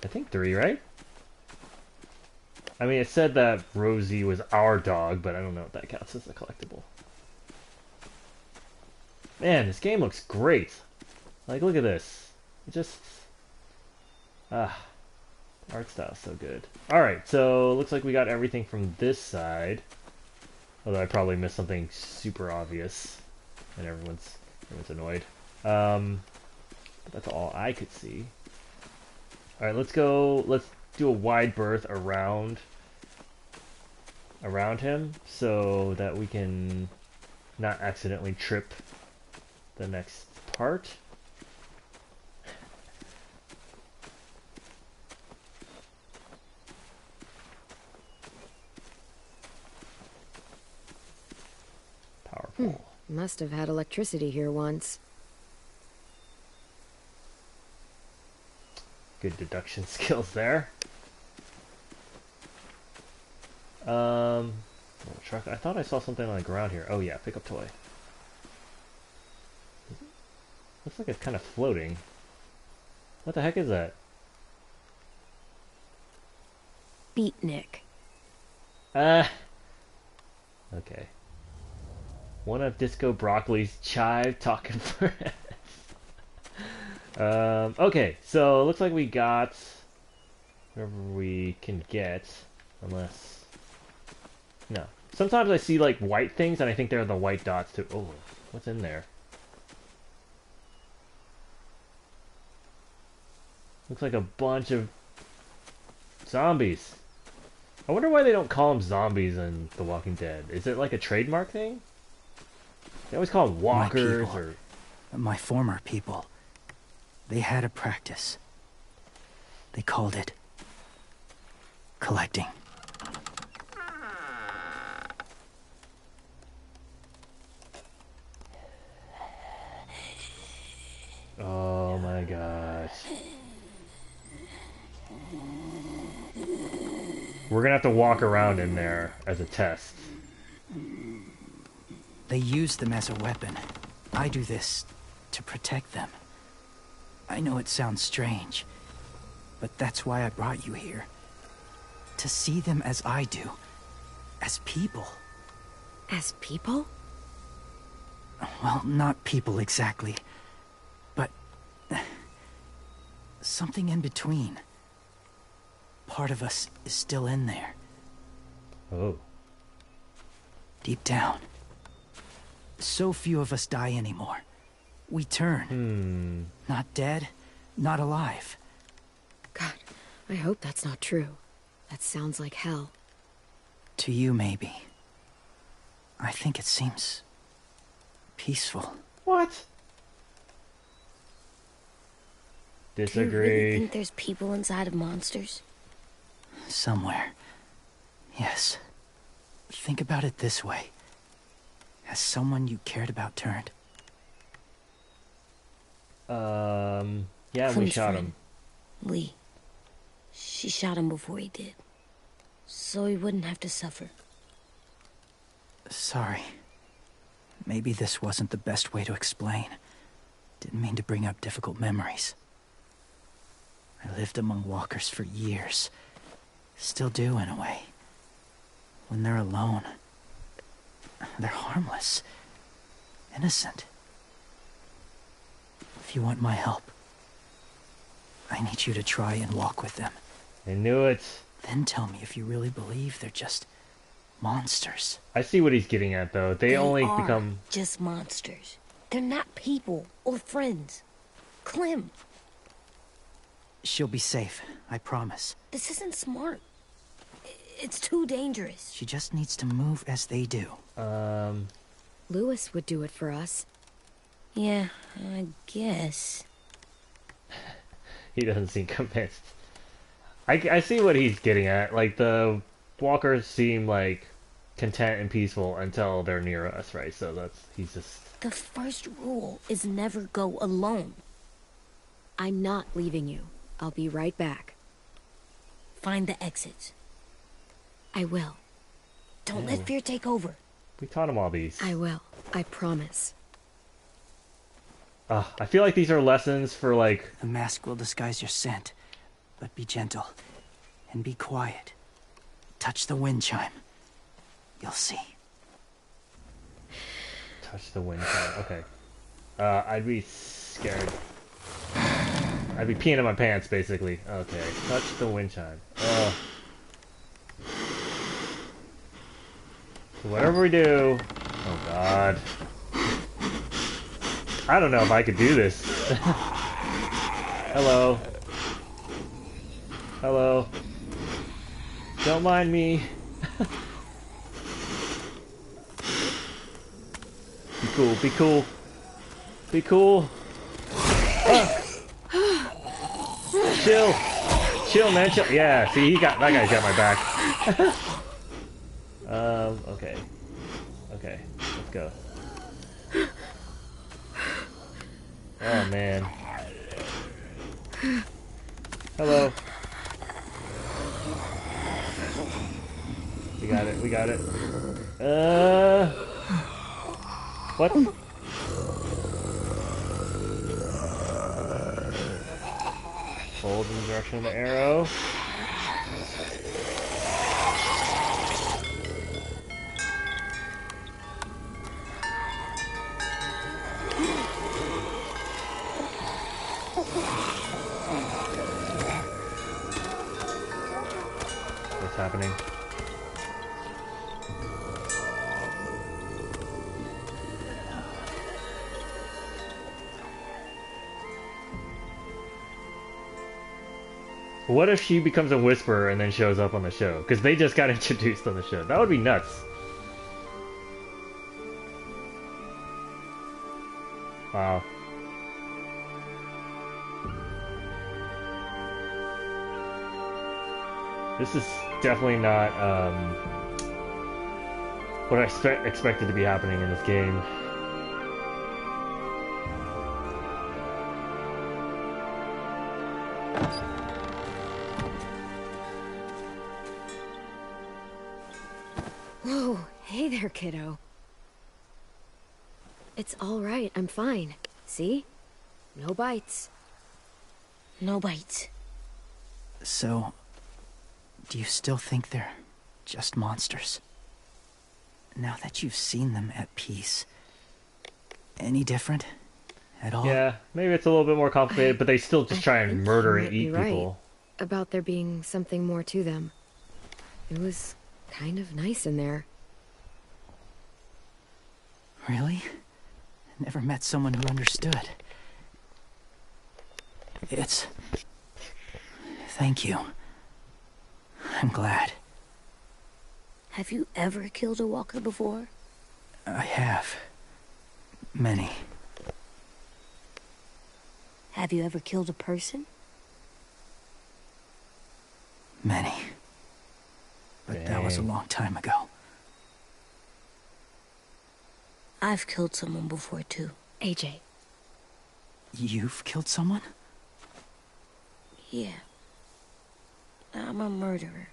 I think 3, right? I mean, it said that Rosie was our dog, but I don't know if that counts as a collectible. Man, this game looks great. Like, look at this. It just... art style so good. Alright, so looks like we got everything from this side. Although I probably missed something super obvious. And everyone's annoyed. But that's all I could see. Alright, let's do a wide berth around him so that we can not accidentally trip the next part. Powerful. Must have had electricity here once. Good deduction skills there. Truck. I thought I saw something on the ground here. Oh yeah, pickup toy. Looks like it's kind of floating. What the heck is that? Beatnik. Okay. One of Disco Broccoli's chive talking friends. Okay, so it looks like we got whatever we can get, unless no. Sometimes I see like white things and I think they're the white dots too. Oh, what's in there? Looks like a bunch of zombies. I wonder why they don't call them zombies in The Walking Dead. Is it like a trademark thing? They always call them walkers or... My former people. They had a practice. They called it... collecting. Oh my gosh. We're gonna have to walk around in there as a test. They use them as a weapon. I do this to protect them. I know it sounds strange, but that's why I brought you here. To see them as I do. As people. As people? Well, not people exactly. But... something in between. Part of us is still in there. Oh. Deep down. So few of us die anymore. We turn. Not dead, not alive. God, I hope that's not true. That sounds like hell. To you, maybe. I think it seems... peaceful. What? Do you Disagree. really think there's people inside of monsters? Somewhere. Yes. Think about it this way. Has someone you cared about turned? Yeah, we Clem's shot friend, him. Lee. She shot him before he did. So he wouldn't have to suffer. Sorry. Maybe this wasn't the best way to explain. Didn't mean to bring up difficult memories. I lived among walkers for years. Still do, in a way. When they're alone, they're harmless. Innocent. If you want my help, I need you to try and walk with them. I knew it. Then tell me if you really believe they're just monsters. I see what he's getting at, though. They only are become... just monsters. They're not people or friends. Clem, She'll be safe, I promise. this isn't smart. It's too dangerous. She just needs to move as they do. Lewis would do it for us. Yeah, I guess. He doesn't seem convinced. I see what he's getting at. Like, the walkers seem, like, content and peaceful until they're near us, right? So he's just... The first rule is never go alone. I'm not leaving you. I'll be right back. Find the exits. I will. Don't let fear take over. We taught him all these. I will. I promise. I feel like these are lessons for, like... The mask will disguise your scent, but be gentle and be quiet. Touch the wind chime. You'll see. Touch the wind chime. Okay. I'd be scared. I'd be peeing in my pants, basically. Okay. Touch the wind chime. So whatever we do... Oh, God. I don't know if I could do this. Hello. Hello. Don't mind me. Be cool, be cool. Be cool. Ah. Chill. Chill, man, chill. Yeah, see, that guy's got my back. Okay. Okay, let's go. Oh, man. Hello. We got it, we got it. What? Hold in the direction of the arrow. What's happening? What if she becomes a whisperer and then shows up on the show? Because they just got introduced on the show. That would be nuts. Wow. This is definitely not what I expected to be happening in this game. Whoa, hey there, kiddo. It's all right, I'm fine. See? No bites. No bites. So, do you still think they're just monsters? Now that you've seen them at peace, any different at all? Yeah, maybe it's a little bit more complicated, but they still just try and murder and might be eat right people. about there being something more to them. It was kind of nice in there. Really? Never met someone who understood. Thank you. I'm glad. Have you ever killed a walker before? I have. Many. Have you ever killed a person? Many. But that was a Dang. long time ago. I've killed someone before, too. AJ. You've killed someone? Yeah. I'm a murderer.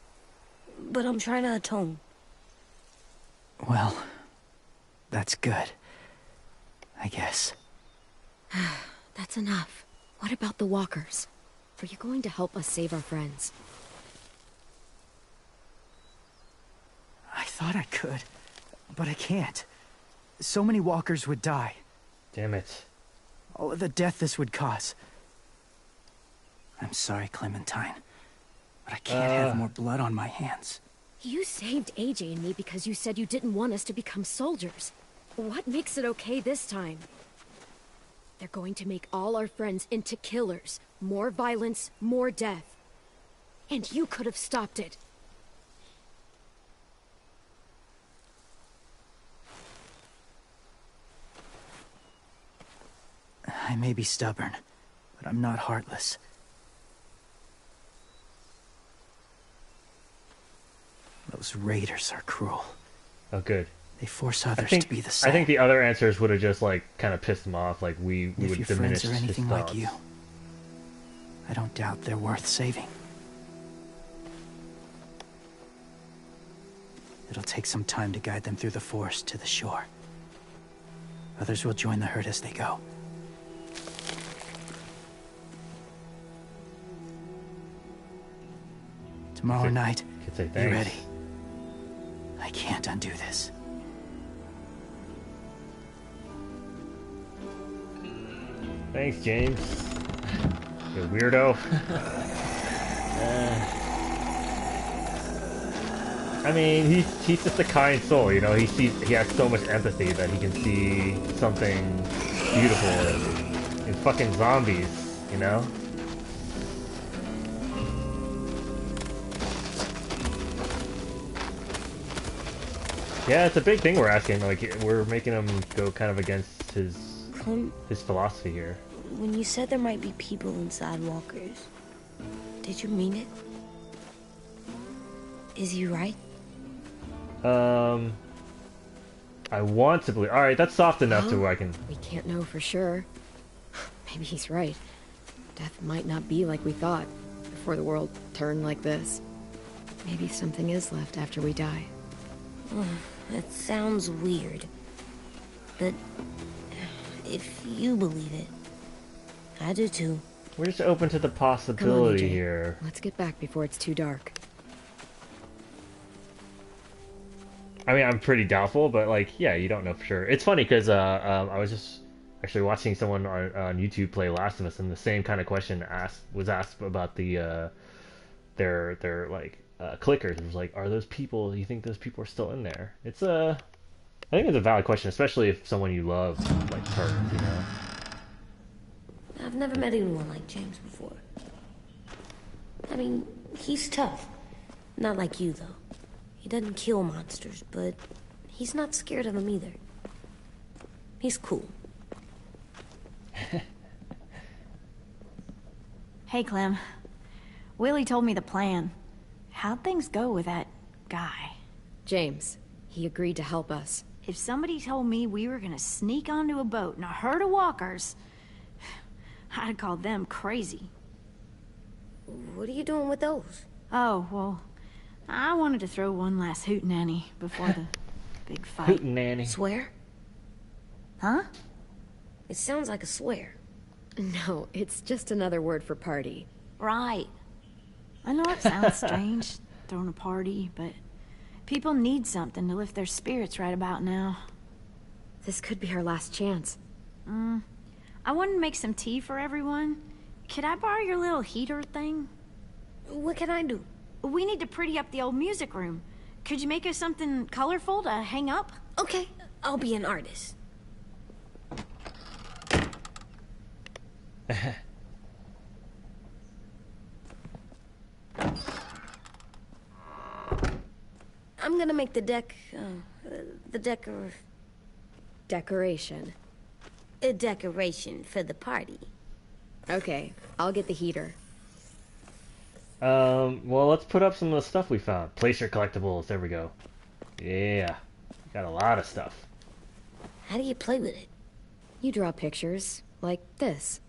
But I'm trying to atone. Well, that's good. I guess. That's enough. What about the walkers? Are you going to help us save our friends? I thought I could, but I can't. So many walkers would die. Damn it. All of the death this would cause. I'm sorry, Clementine, but I can't have more blood on my hands. You saved AJ and me because you said you didn't want us to become soldiers. What makes it okay this time? They're going to make all our friends into killers. More violence, more death. And you could have stopped it. I may be stubborn, but I'm not heartless. Those raiders are cruel. Oh, good. They force others to be the same. I think the other answers would have just, like, kind of pissed him off. Like, we If would your diminish friends are anything his like thoughts. you, I don't doubt they're worth saving. It'll take some time to guide them through the forest to the shore. Others will join the herd as they go. Tomorrow night, Could say be thanks. ready. I can't undo this. Thanks, James. You weirdo. I mean, he's just a kind soul, you know. He has so much empathy that he can see something beautiful in fucking zombies, you know. Yeah, it's a big thing we're asking. Like, we're making him go kind of against Clem, his philosophy here. when you said there might be people inside walkers, did you mean it? Is he right? I want to believe. All right, that's soft enough to where I can. We can't know for sure. Maybe he's right. Death might not be like we thought before the world turned like this. Maybe something is left after we die. It sounds weird. But if you believe it, I do too. We're just open to the Come on, possibility AJ. here. Let's get back before it's too dark. I mean, I'm pretty doubtful, but like, yeah, you don't know for sure. It's funny because I was just actually watching someone on YouTube play Last of Us, and the same kind of question was asked about the their like clickers. It was like, are those people? You think those people are still in there? It's I think it's a valid question, especially if someone you love like turns, you know. I've never met anyone like James before. I mean, he's tough. Not like you, though. He doesn't kill monsters, but he's not scared of them either. He's cool. Hey, Clem. Willie told me the plan. How'd things go with that guy? James, he agreed to help us. If somebody told me we were gonna sneak onto a boat in a herd of walkers, I'd call them crazy. What are you doing with those? Oh, well, I wanted to throw one last hootenanny before the big fight. Hootenanny. Swear? Huh? It sounds like a swear. No, it's just another word for party. Right. I know it sounds strange, throwing a party, but people need something to lift their spirits right about now. This could be our last chance. I wanted to make some tea for everyone. Could I borrow your little heater thing? What can I do? We need to pretty up the old music room. Could you make us something colorful to hang up? Okay, I'll be an artist. I'm gonna make the Decoration. a decoration for the party. Okay, I'll get the heater. Well, let's put up some of the stuff we found. Place your collectibles. There we go. Yeah, got a lot of stuff. How do you play with it? You draw pictures, like this.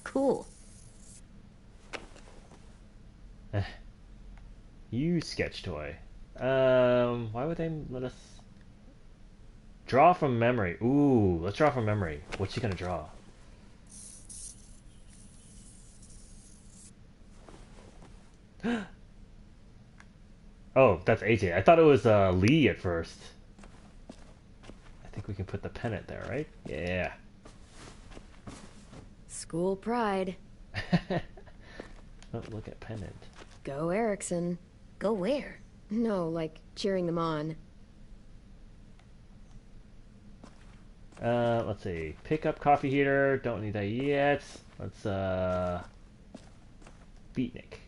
Cool. You sketch toy. Why would they let us draw from memory? Ooh, let's draw from memory. What's she gonna draw? Oh, that's AJ. I thought it was Lee at first. I think we can put the pennant there, right? Yeah. School pride. Oh, look at pennant. Go Erickson. Go where? No, like cheering them on. Let's see. Pick up coffee heater. Don't need that yet. Let's beatnik.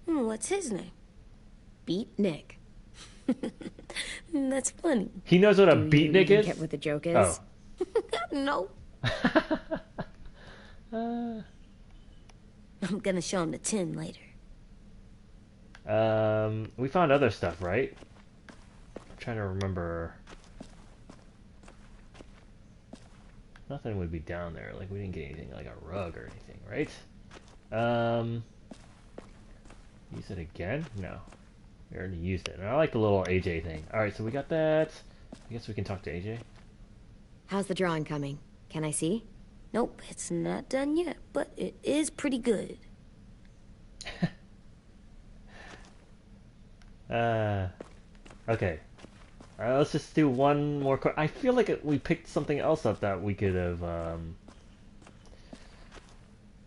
What's his name? Beat Nick. That's funny. He knows what a Do you beatnik even is? get what the joke is? Oh. No. I'm gonna show him the tin later. We found other stuff, right? I'm trying to remember. Nothing would be down there. Like, we didn't get anything like a rug or anything, right? Use it again? No. We already used it. And I like the little AJ thing. Alright, so we got that. I guess we can talk to AJ. How's the drawing coming? Can I see? Nope, it's not done yet, but it is pretty good. Okay. Let's just do one more. I feel like we picked something else up that we could have.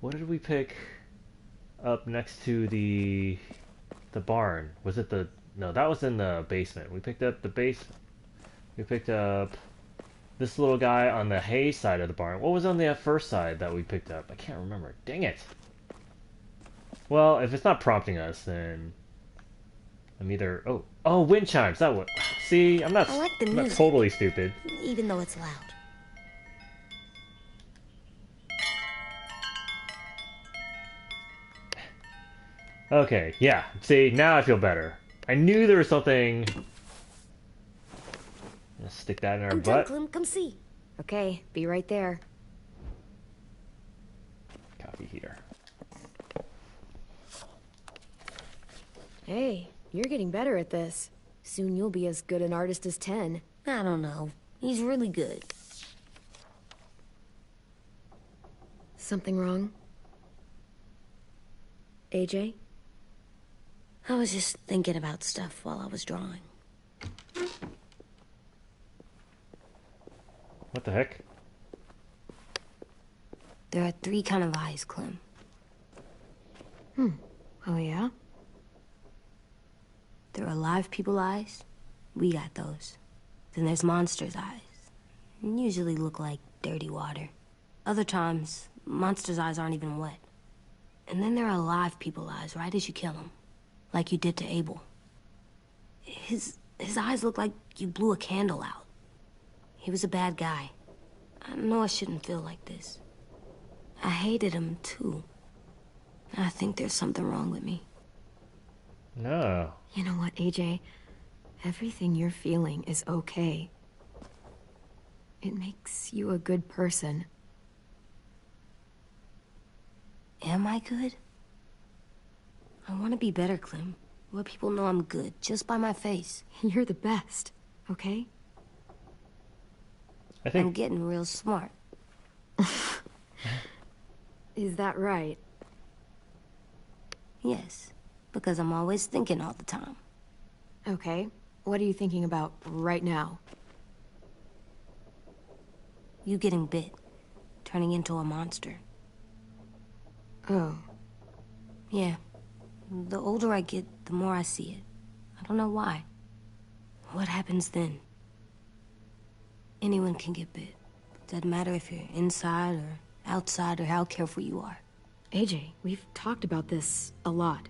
What did we pick up next to the barn? Was it the? No, that was in the basement. We picked up the basement. We picked up this little guy on the hay side of the barn. What was on the first side that we picked up? I can't remember. Dang it. Well, if it's not prompting us, then I'm either... Oh, wind chimes. That would... See, I'm not, I like the I'm not music. totally stupid. Even though it's loud. Okay, yeah. See, now I feel better. I knew there was something... Let's stick that in our I'm done, butt. Clem. Come see. Okay, be right there. Coffee heater. Hey, you're getting better at this. Soon you'll be as good an artist as 10. I don't know. He's really good. Something wrong? AJ? I was just thinking about stuff while I was drawing. What the heck? There are 3 kind of eyes, Clem. Oh yeah? There are live people eyes. We got those. Then there's monsters' eyes. Usually look like dirty water. Other times, monsters' eyes aren't even wet. And then there are live people eyes right as you kill them. Like you did to Abel. His eyes look like you blew a candle out. He was a bad guy. I know I shouldn't feel like this. I hated him, too. I think there's something wrong with me. No. You know what, AJ? Everything you're feeling is okay. It makes you a good person. Am I good? I want to be better, Clem. Let people know I'm good, just by my face. You're the best, okay? I think... I'm getting real smart. Is that right? Yes, because I'm always thinking all the time. Okay. What are you thinking about right now? You getting bit, turning into a monster. Oh. Yeah. The older I get, the more I see it. I don't know why. What happens then? Anyone can get bit. Doesn't matter if you're inside or outside or how careful you are. AJ, we've talked about this a lot.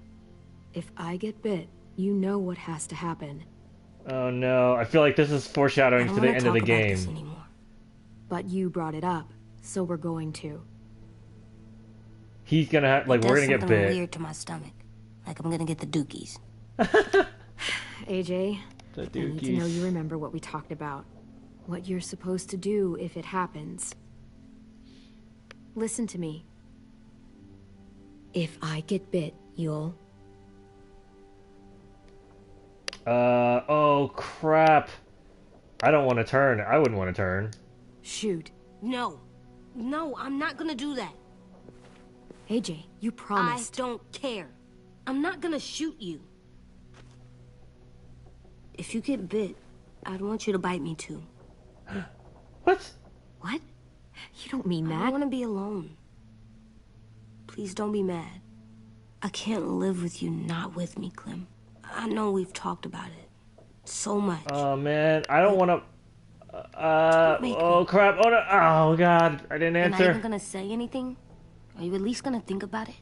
If I get bit, you know what has to happen. Oh no, I feel like this is foreshadowing I for don't the wanna end of the talk about game. this anymore. But you brought it up, so we're going to. He's gonna have, like, It we're does gonna get something bit. weird to my stomach. Like I'm gonna get the dookies. AJ, The I need to know dookies. you remember what we talked about. What you're supposed to do if it happens. Listen to me. If I get bit, you'll... Oh crap. I don't want to turn. I wouldn't want to turn. Shoot. No. No, I'm not gonna do that. AJ, you promised. I don't care. I'm not gonna shoot you. If you get bit, I'd want you to bite me too. What? What? You don't mean I that. don't want to be alone. Please don't be mad. I can't live with you not with me, Clem. I know we've talked about it so much. Oh man, I don't want to. make Oh me. crap! Oh no! Oh god! I didn't You're not even answer. gonna say anything? Are you at least gonna think about it?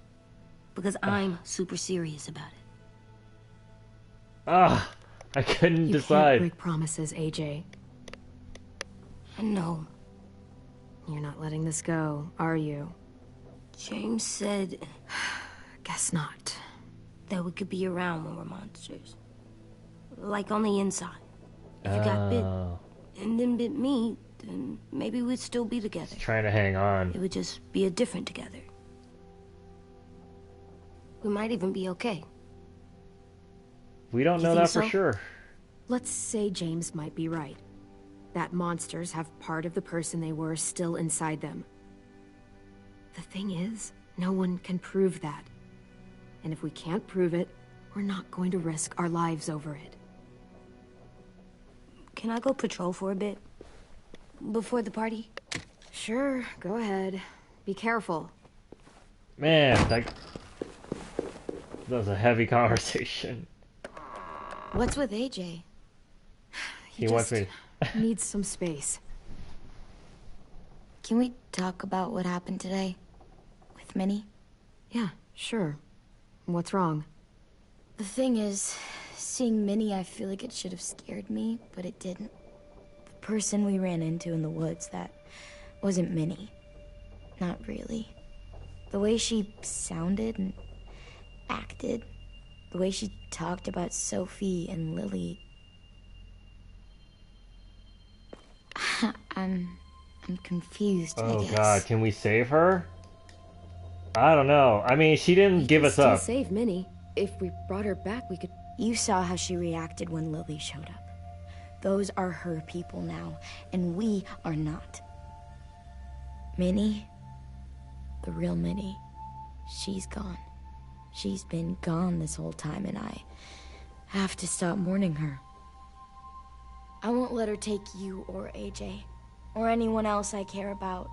Because I'm super serious about it. Ah, I couldn't You can't decide. break promises, AJ. I know. You're not letting this go, are you? James said Guess not. that we could be around when we're monsters. Like on the inside. If you got bit Oh, and then bit me, then maybe we'd still be together. trying to hang on. It would just be a different together. We might even be okay. We don't You know think that for so? sure. Let's say James might be right. That monsters have part of the person they were still inside them. The thing is, no one can prove that. And if we can't prove it, we're not going to risk our lives over it. Can I go patrol for a bit? Before the party? Sure, go ahead. Be careful. Man, that was a heavy conversation. What's with AJ? He wants me. Needs some space. Can we talk about what happened today? With Minnie? Yeah, sure. What's wrong? The thing is, Seeing Minnie, I feel like it should have scared me, but it didn't. The person we ran into in the woods, that wasn't Minnie. Not really. The way she sounded and acted, the way she talked about Sophie and Lily. I'm confused, I guess. Oh god, can we save her? I don't know. I mean, she didn't give us up. Save Minnie. If we brought her back, we could... You saw how she reacted when Lily showed up. Those are her people now, and we are not. Minnie, the real Minnie, she's gone. She's been gone this whole time, and I have to stop mourning her. I won't let her take you or AJ, or anyone else I care about.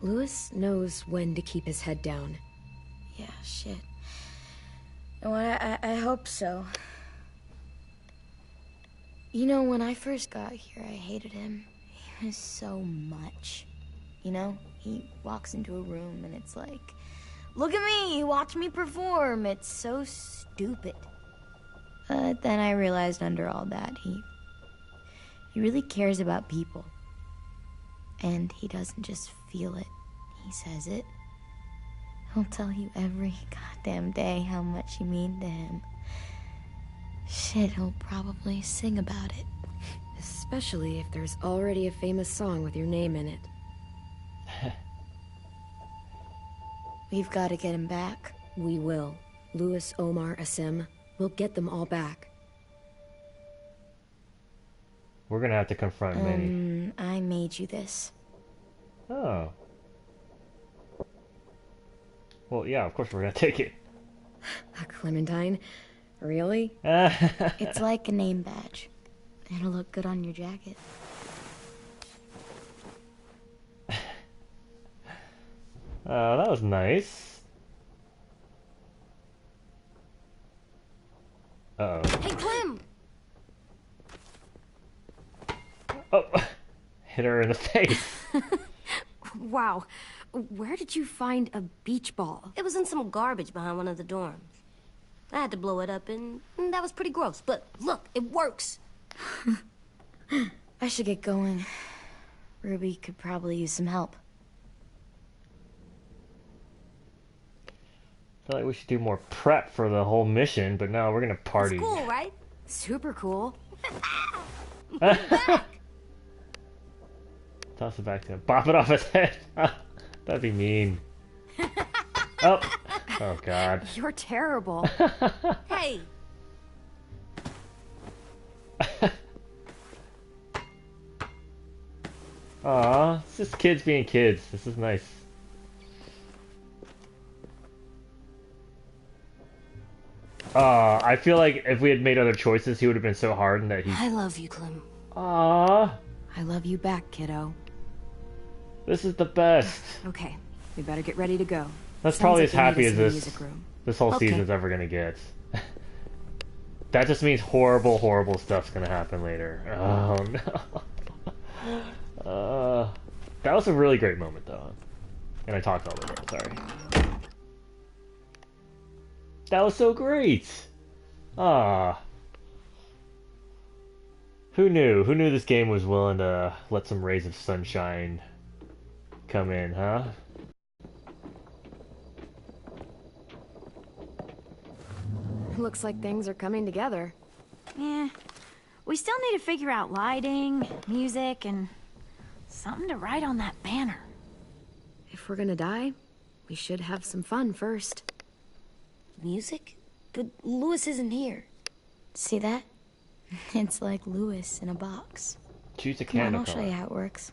Louis knows when to keep his head down. Yeah, shit. Oh, I hope so. You know, when I first got here, I hated him. He was so much. You know, he walks into a room and it's like, look at me, watch me perform. It's so stupid. But then I realized under all that, he really cares about people. And he doesn't just feel it, he says it. He'll tell you every goddamn day how much you mean to him. Shit, he'll probably sing about it. Especially if there's already a famous song with your name in it. We've got to get him back. We will. Louis, Omar, Asim. We'll get them all back. We're gonna have to confront Minnie. I made you this. Oh. Well, yeah, of course we're gonna take it. A Clementine? Really? It's like a name badge. It'll look good on your jacket. Oh, that was nice. Uh-oh. Hey, Clem! Oh! Hit her in the face. Wow. Where did you find a beach ball? It was in some garbage behind one of the dorms. I had to blow it up, and that was pretty gross. But look, it works. I should get going. Ruby could probably use some help. I feel like we should do more prep for the whole mission, but no, we're gonna party. It's cool, right? Super cool. Toss it back to him. Bop it off his head. That'd be mean. Oh. Oh, God. You're terrible. Hey. Aw, it's just kids being kids. This is nice. I feel like if we had made other choices, he would have been so hardened that he... I love you, Clem. Aw. I love you back, kiddo. This is the best. Okay, we better get ready to go. That's Sounds probably like as they need happy us as in the this music room. this whole Okay. season's ever gonna get. That just means horrible, horrible stuff's gonna happen later. Oh no. That was a really great moment though. And I talked all the way, sorry. That was so great! Ah. Who knew? Who knew this game was willing to let some rays of sunshine come in, huh? Looks like things are coming together. Yeah. We still need to figure out lighting, music, and something to write on that banner. If we're gonna die, we should have some fun first. Music? But Louis isn't here. See that? It's like Louis in a box. Choose a Come on, candle I'll show color. you how it works.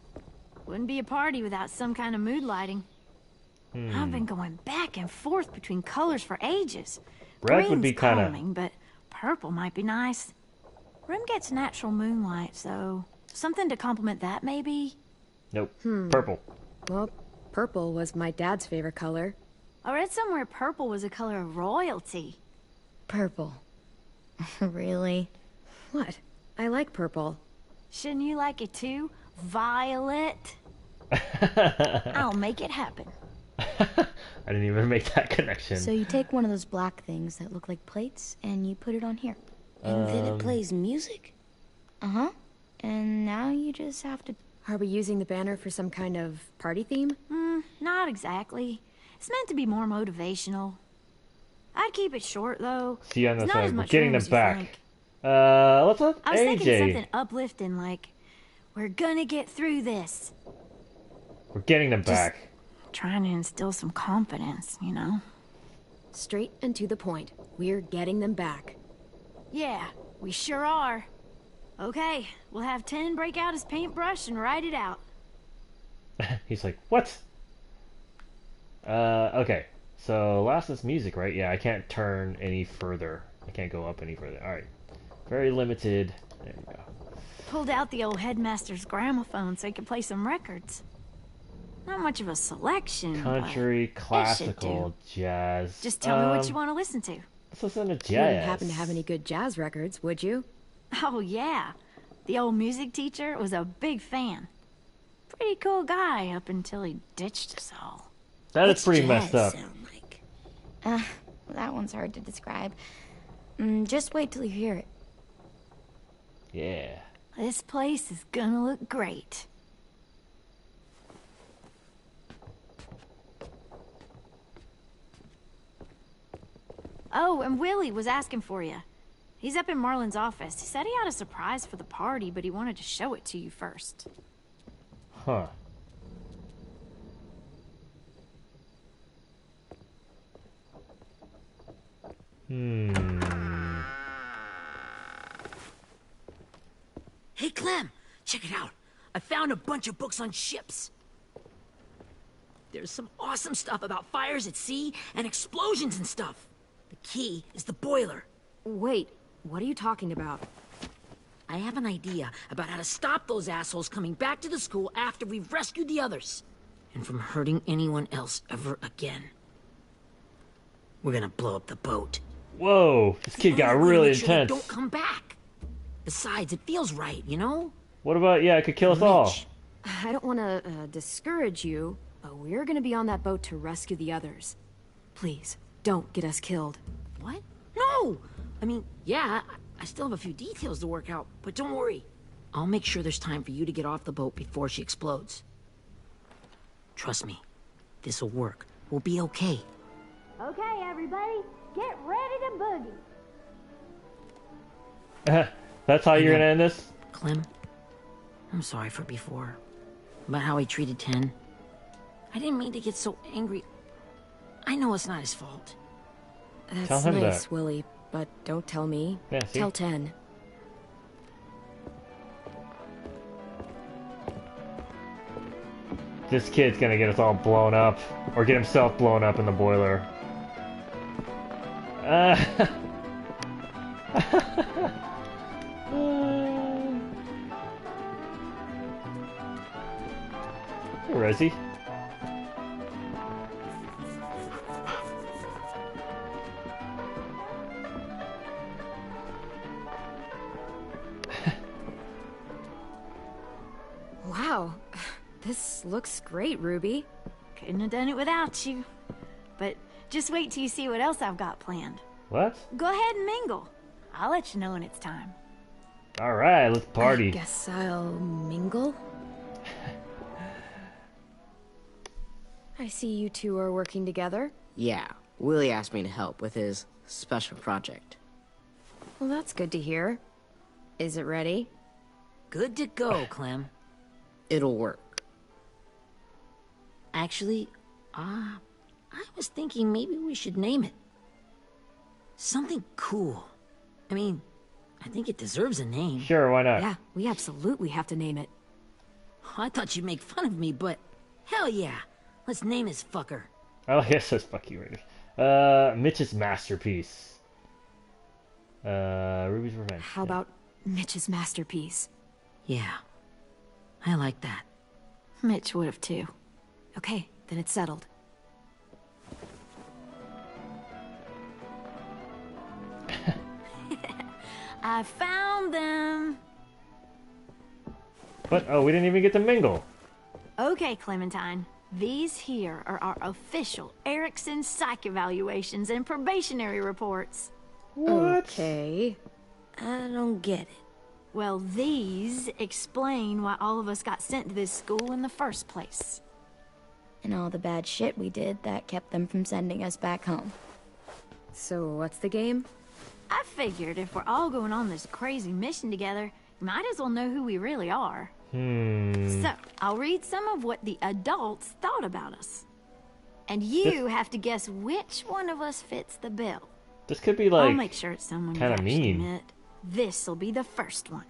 Wouldn't be a party without some kind of mood lighting. I've been going back and forth between colors for ages. Red would be Green's kinda- calming, but purple might be nice. Room gets natural moonlight, so something to complement that, maybe? Nope. Purple. Well, purple was my dad's favorite color. I read somewhere purple was a color of royalty. Purple. Really? What? I like purple. Shouldn't you like it too? Violet? I'll make it happen. I didn't even make that connection. So you take one of those black things that look like plates, and you put it on here. And then it plays music? Uh-huh. And now you just have to... Are we using the banner for some kind of party theme? Not exactly. It's meant to be more motivational. I'd keep it short, though. See you on the There's not as side. We're much getting room them as you back. think. Let's let I was thinking AJ. something uplifting, like, we're gonna get through this. We're getting them back. Trying to instill some confidence, you know? Straight and to the point. We're getting them back. Yeah, we sure are. Okay, we'll have 10 break out his paintbrush and write it out. He's like, what? Okay. So last is music, right? Yeah, I can't turn any further. I can't go up any further. All right. Very limited. There we go. Pulled out the old headmaster's gramophone so he could play some records. Not much of a selection. Country, but classical, jazz. just tell me what you want to listen to. Let's listen to You jazz. wouldn't happen to have any good jazz records, would you? Oh, yeah. The old music teacher was a big fan. Pretty cool guy up until he ditched us all. That What's is pretty jazz messed up. sound like? That one's hard to describe. Just wait till you hear it. Yeah. This place is gonna look great. Oh, and Willie was asking for you. He's up in Marlin's office. He said he had a surprise for the party, but he wanted to show it to you first. Huh. Hey, Clem, check it out. I found a bunch of books on ships. There's some awesome stuff about fires at sea and explosions and stuff. The key is the boiler. Wait, what are you talking about? I have an idea about how to stop those assholes coming back to the school after we've rescued the others. And from hurting anyone else ever again. We're gonna blow up the boat. Whoa, this kid got Only way to really make sure they intense. don't come back. Besides, it feels right, you know? What about, yeah, it could kill us all. Rich. I don't want to discourage you, but we're going to be on that boat to rescue the others. Please, don't get us killed. What? No! I mean, yeah, I still have a few details to work out, but don't worry. I'll make sure there's time for you to get off the boat before she explodes. Trust me, this'll work. We'll be okay. Okay, everybody, get ready to boogie. That's how you're gonna end this? Clem, I'm sorry for before. About how he treated Ten. I didn't mean to get so angry. I know it's not his fault. That's Tell him nice, that. Willie, but don't tell me. Yeah, see? Tell 10. This kid's gonna get us all blown up. Or get himself blown up in the boiler. Hey, Rosie. Wow, this looks great, Ruby. Couldn't have done it without you. But just wait till you see what else I've got planned. What? Go ahead and mingle. I'll let you know when it's time. Alright, let's I party. guess I'll mingle. I see you two are working together. Yeah, Willie asked me to help with his special project. Well, that's good to hear. Is it ready? Good to go, Clem. It'll work. Actually, I was thinking maybe we should name it. Something cool. I mean, I think it deserves a name. Sure, why not? Yeah, we absolutely have to name it. I thought you'd make fun of me, but hell yeah. Let's name this fucker. Oh, yes, says fuck you, right. Mitch's masterpiece. Ruby's Revenge. How about Mitch's masterpiece? Yeah, I like that. Mitch would have too. Okay, then it's settled. I found them. What? Oh, we didn't even get to mingle. Okay, Clementine. These here are our official Erickson psych evaluations and probationary reports. What? Okay. I don't get it. Well, these explain why all of us got sent to this school in the first place. And all the bad shit we did that kept them from sending us back home. So what's the game? I figured if we're all going on this crazy mission together, we might as well know who we really are. So, I'll read some of what the adults thought about us. And you have to guess which one of us fits the bill. This could be I'll like make sure it's someone you kinda actually mean. met. This'll be the first one.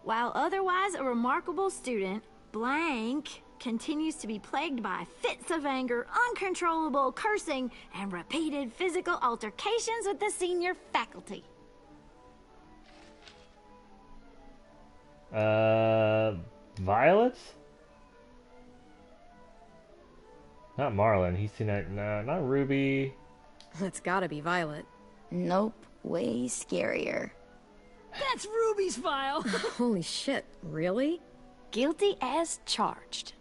While otherwise a remarkable student, blank continues to be plagued by fits of anger, uncontrollable cursing, and repeated physical altercations with the senior faculty. Violet? Not Marlon. He's seen that. No, not Ruby. It's gotta be Violet. Nope, way scarier. That's Ruby's file. Holy shit, really? Guilty as charged.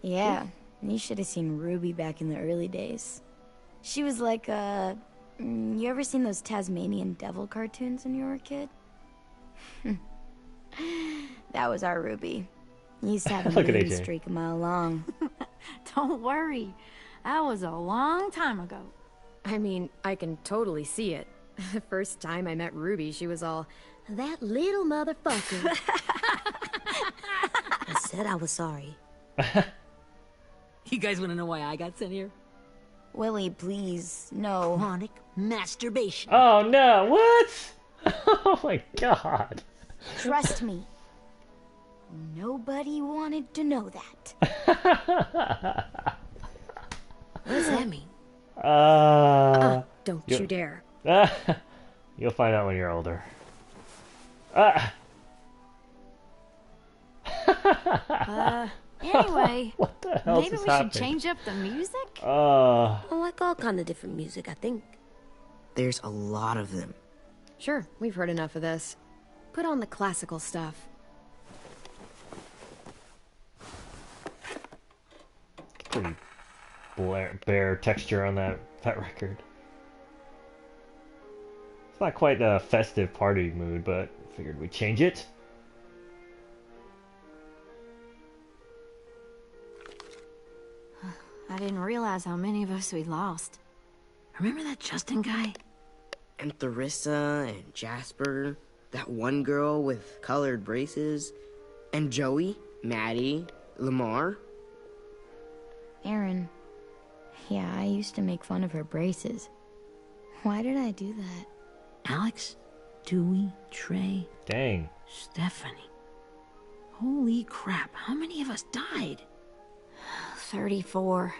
Yeah, you should have seen Ruby back in the early days. She was like you ever seen those Tasmanian devil cartoons when you were a kid? That was our Ruby. Used to have a Look at mean AJ. streak a mile long. Don't worry. That was a long time ago. I mean, I can totally see it. The first time I met Ruby, she was all, that little motherfucker. I said I was sorry. You guys want to know why I got sent here? Willie, please, no. Chronic masturbation. Oh no! What? Oh my god! Trust me. Nobody wanted to know that. What does that mean? Don't you dare. You'll find out when you're older. Anyway, What the hell maybe is we happening? should change up the music? I like all kind of different music, I think. There's a lot of them. Sure, we've heard enough of this. Put on the classical stuff. Pretty bare texture on that record. It's not quite a festive party mood, but figured we'd change it. I didn't realize how many of us we lost. Remember that Justin guy? And Theresa and Jasper, that one girl with colored braces, and Joey, Maddie, Lamar. Aaron. Yeah, I used to make fun of her braces. Why did I do that? Alex, Dewey, Trey, Dang. Stephanie. Holy crap, how many of us died? 34.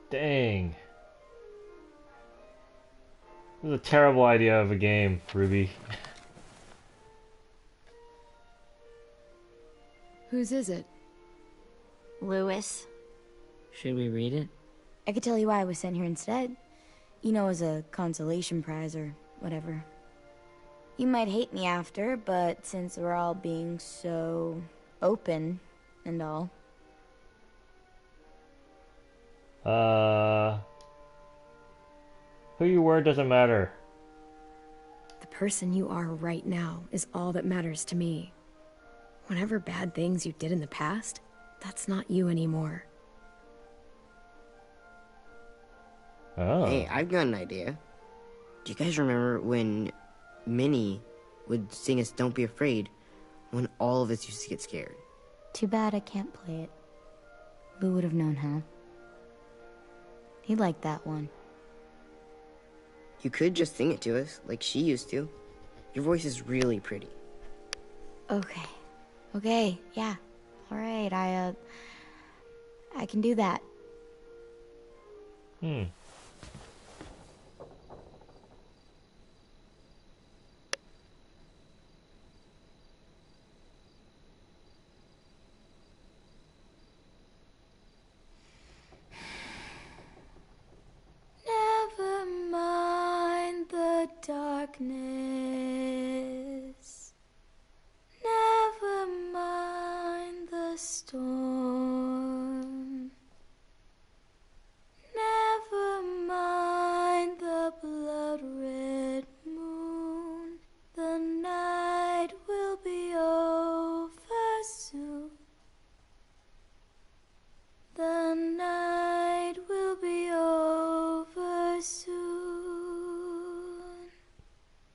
Dang. This is a terrible idea of a game, Ruby. Whose is it? Lewis. Should we read it? I could tell you why I was sent here instead. You know, as a consolation prize or whatever. You might hate me after, but since we're all being so open and all. Who you were doesn't matter. The person you are right now is all that matters to me. Whatever bad things you did in the past, that's not you anymore. Oh. Hey, I've got an idea. Do you guys remember when Minnie would sing us Don't Be Afraid when all of us used to get scared? Too bad I can't play it. Lou would have known how. He liked that one. You could just sing it to us, like she used to. Your voice is really pretty. Okay. Okay, yeah. Alright, I can do that. Never mind the darkness. Never mind the storm.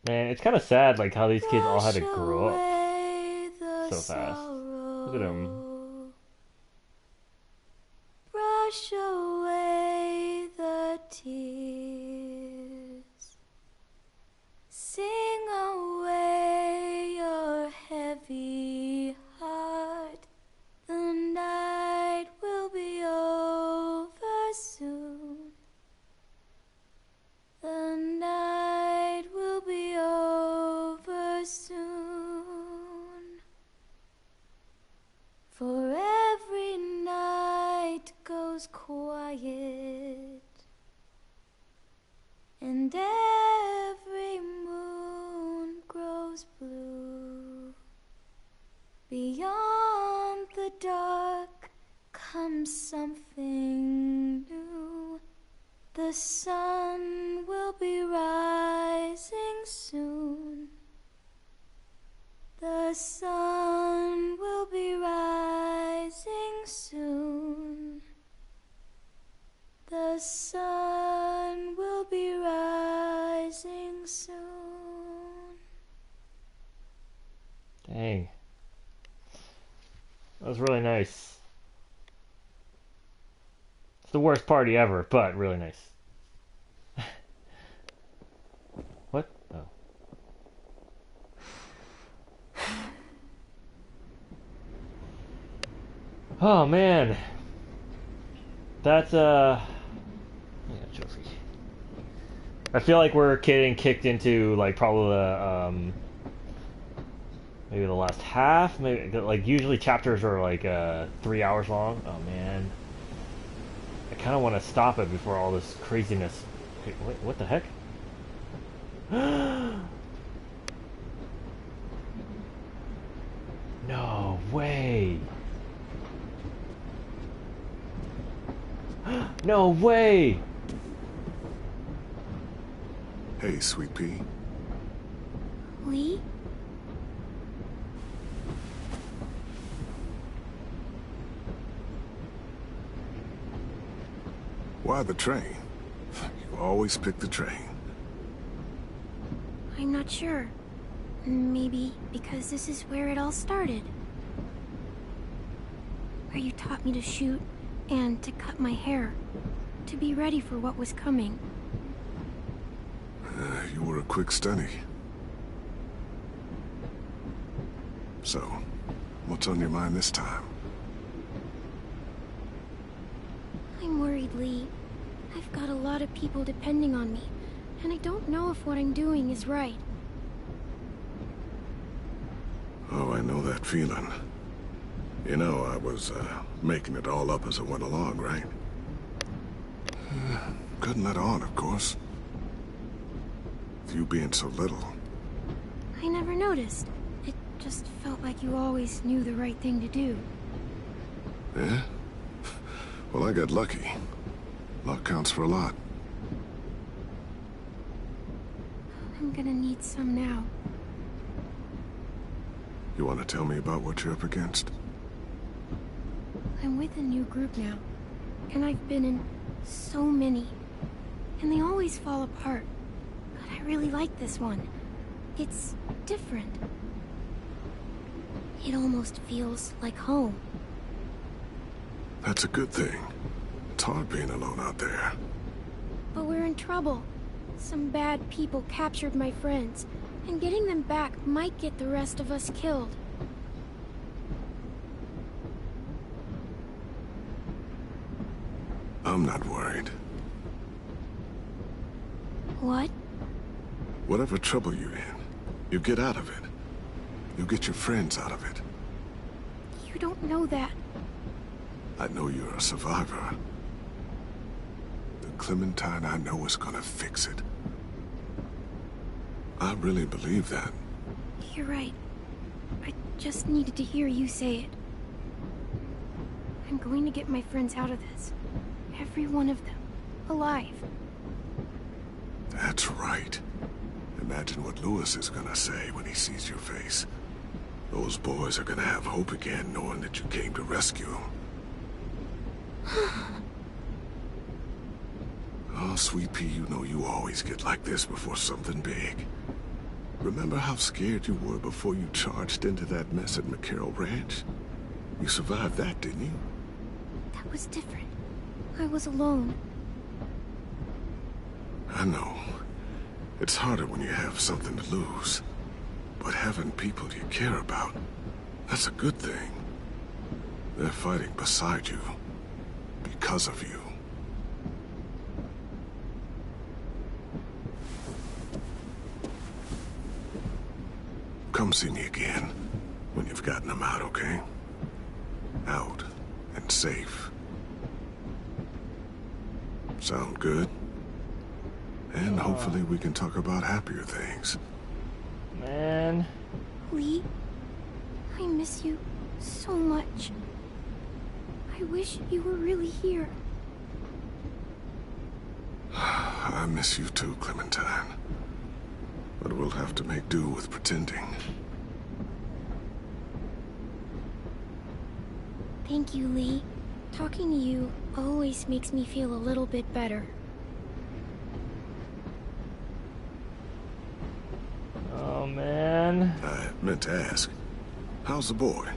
Man, it's kind of sad, like how these kids all had to Brush grow up away the so fast. Look at them. sorrow. Brush away the tears. Sing away your heavy heart. The night will be over soon. The night will be over soon. For every night goes quiet, and every moon grows blue. Beyond the dark comes something new. The sun will be rising soon. The sun will be rising soon. The sun will be rising soon. Dang. That was really nice. It's the worst party ever, but really nice. What? Oh. Oh man. That's yeah, trophy. I feel like we're getting kicked into like probably the maybe the last half. Maybe like usually chapters are like 3 hours long. Oh man. I kind of want to stop it before all this craziness. Hey, wait, what the heck? No way. No way. Hey, Sweet Pea. Lee? Why the train? You always pick the train. I'm not sure. Maybe because this is where it all started. Where you taught me to shoot and to cut my hair. To be ready for what was coming. You were a quick study. So, what's on your mind this time? I'm worried, Lee. I've got a lot of people depending on me, and I don't know if what I'm doing is right. Oh, I know that feeling. You know, I was making it all up as I went along, right? Couldn't let on, of course. With you being so little. I never noticed. It just felt like you always knew the right thing to do. Yeah? Well, I got lucky. Luck counts for a lot. I'm gonna need some now. You want to tell me about what you're up against? I'm with a new group now, and I've been in so many, and they always fall apart. But I really like this one. It's different. It almost feels like home. That's a good thing. It's hard being alone out there. But we're in trouble. Some bad people captured my friends, and getting them back might get the rest of us killed. I'm not worried. What? Whatever trouble you're in, you get out of it. You get your friends out of it. You don't know that. I know you're a survivor. The Clementine I know is gonna fix it. I really believe that. You're right. I just needed to hear you say it. I'm going to get my friends out of this. Every one of them. Alive. That's right. Imagine what Lewis is gonna say when he sees your face. Those boys are gonna have hope again, knowing that you came to rescue them. Oh, Sweet Pea, you know you always get like this before something big. Remember how scared you were before you charged into that mess at McCarroll Ranch? You survived that, didn't you? That was different. I was alone. I know. It's harder when you have something to lose. But having people you care about, that's a good thing. They're fighting beside you. Because of you. Come see me again when you've gotten them out, okay? Out and safe. Sound good? And hopefully we can talk about happier things. Man. Lee, I miss you so much. I wish you were really here. I miss you too, Clementine. But we'll have to make do with pretending. Thank you, Lee. Talking to you always makes me feel a little bit better. Oh, man. I meant to ask, how's the boy?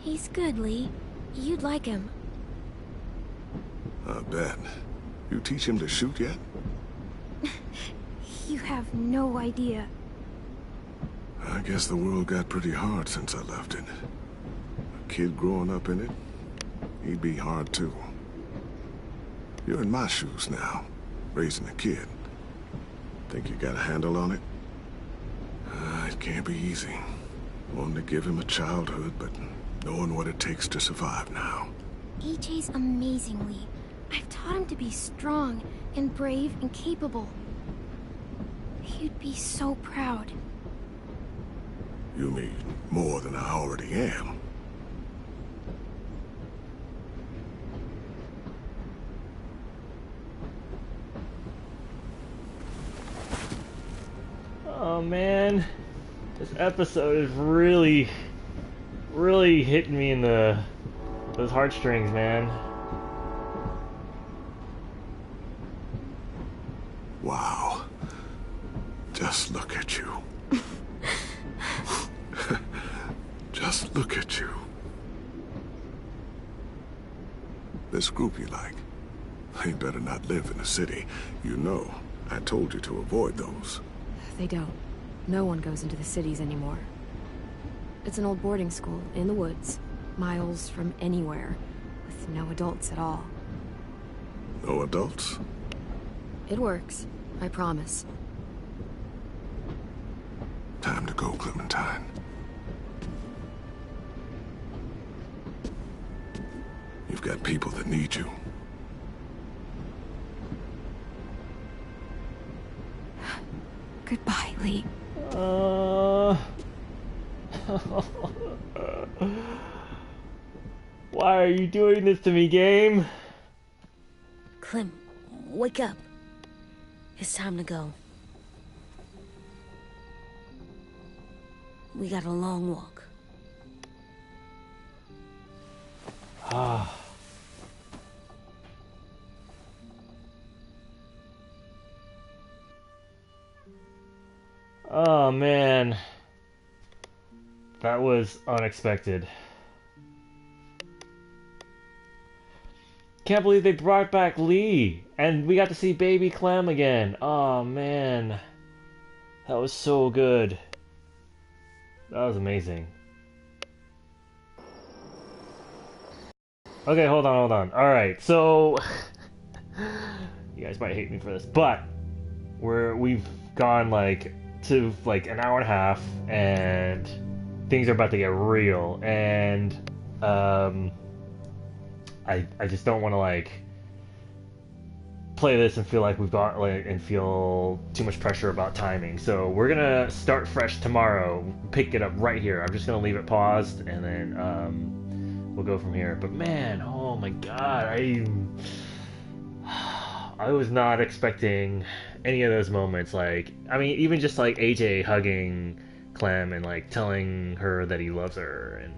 He's good, Lee. You'd like him. I bet. You teach him to shoot yet? You have no idea. I guess the world got pretty hard since I left it. A kid growing up in it, he'd be hard too. You're in my shoes now, raising a kid. Think you got a handle on it? It can't be easy. Wanting to give him a childhood, but knowing what it takes to survive now. AJ's amazing, Lee. I've taught him to be strong and brave and capable. He'd be so proud. You mean more than I already am? Oh, man. This episode is really hitting me in those heartstrings, man. Wow. Just look at you. Just look at you. This group you like, they better not live in the city. You know, I told you to avoid those. They don't. No one goes into the cities anymore. It's an old boarding school in the woods, miles from anywhere, with no adults at all. No adults? It works, I promise. Time to go, Clementine. You've got people that need you. Goodbye, Lee. Why are you doing this to me, game? Clem, wake up. It's time to go. We got a long walk. Oh, man. That was unexpected. Can't believe they brought back Lee. And we got to see baby Clem again. Oh, man. That was so good. That was amazing. Okay, hold on. Alright, so... you guys might hate me for this, but... We've gone, to, an hour and a half, and... things are about to get real, and... I just don't want to, play this and feel like we've got, and feel too much pressure about timing. So we're gonna start fresh tomorrow, pick it up right here. I'm just gonna leave it paused, and then, we'll go from here. But man, oh my god, I was not expecting any of those moments. Even just AJ hugging Clem and telling her that he loves her, and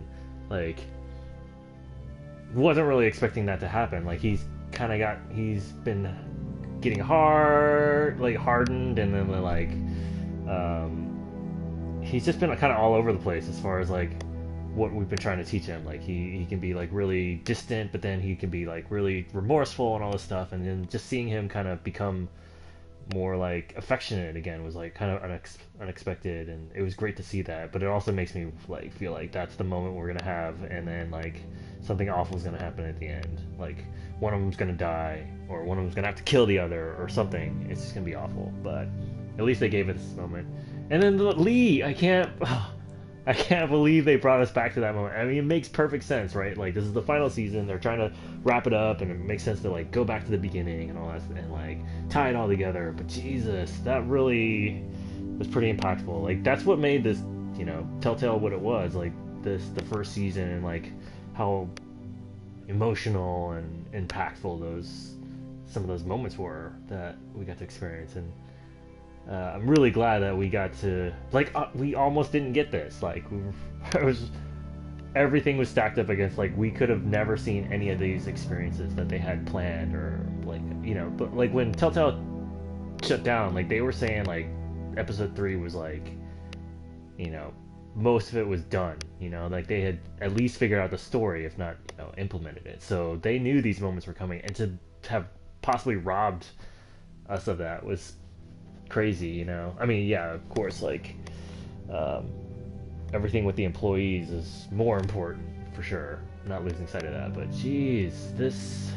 wasn't really expecting that to happen. He's been getting hardened, and then he's just been kind of all over the place as far as like what we've been trying to teach him. Like he can be like really distant, but then he can be like really remorseful and all this stuff. And then just seeing him kind of become more like affectionate again was like kind of unexpected, and it was great to see that. But it also makes me like feel like that's the moment we're gonna have, and then like something awful is gonna happen at the end. Like one of them's gonna die, or one of them's gonna have to kill the other, or something. It's just gonna be awful. But at least they gave us this moment. And then Lee, I can't believe they brought us back to that moment. I mean, it makes perfect sense, right? Like, this is the final season. They're trying to wrap it up, and it makes sense to, like, go back to the beginning and all that, and, like, tie it all together. But, Jesus, that really was pretty impactful. Like, that's what made this, you know, Telltale what it was. Like, the first season, and, like, how emotional and impactful some of those moments were that we got to experience. And I'm really glad that we got to, like, we almost didn't get this. Like, everything was stacked up against, like, we could have never seen any of these experiences that they had planned, or, like, you know, but, like, when Telltale shut down, like, they were saying, like, episode 3 was, like, you know, most of it was done, you know, like, they had at least figured out the story, if not, you know, implemented it. So they knew these moments were coming, and to have possibly robbed us of that was crazy, you know. I mean, yeah, of course, like, everything with the employees is more important for sure. I'm not losing sight of that, but geez, this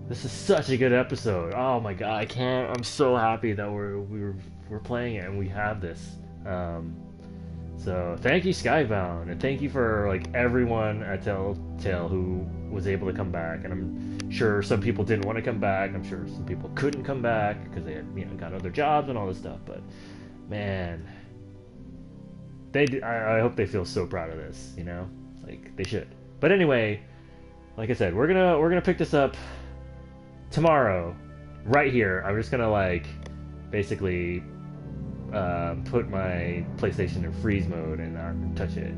is such a good episode. Oh my god, I can't. I'm so happy that we're playing it and we have this. So thank you, Skybound, and thank you for like everyone at Telltale who was able to come back. And I'm sure some people didn't want to come back. I'm sure some people couldn't come back because they had, you know, got other jobs and all this stuff. But man, I hope they feel so proud of this. You know, like they should. But anyway, like I said, we're gonna pick this up tomorrow, right here. I'm just gonna like basically put my PlayStation in freeze mode and not touch it.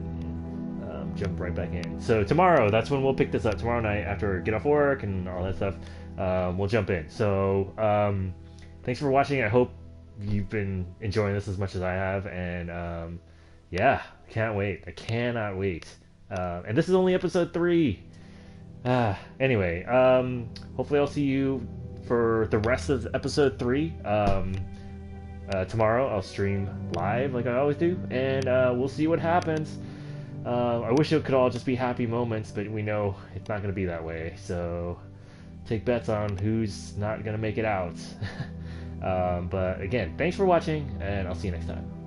Jump right back in. So tomorrow, that's when we'll pick this up. Tomorrow night after we get off work and all that stuff, we'll jump in. So thanks for watching. I hope you've been enjoying this as much as I have, and yeah, can't wait. I cannot wait. And this is only episode 3. Anyway, hopefully I'll see you for the rest of episode 3. Tomorrow I'll stream live like I always do, and we'll see what happens. I wish it could all just be happy moments, but we know it's not going to be that way, so take bets on who's not going to make it out. But again, thanks for watching, and I'll see you next time.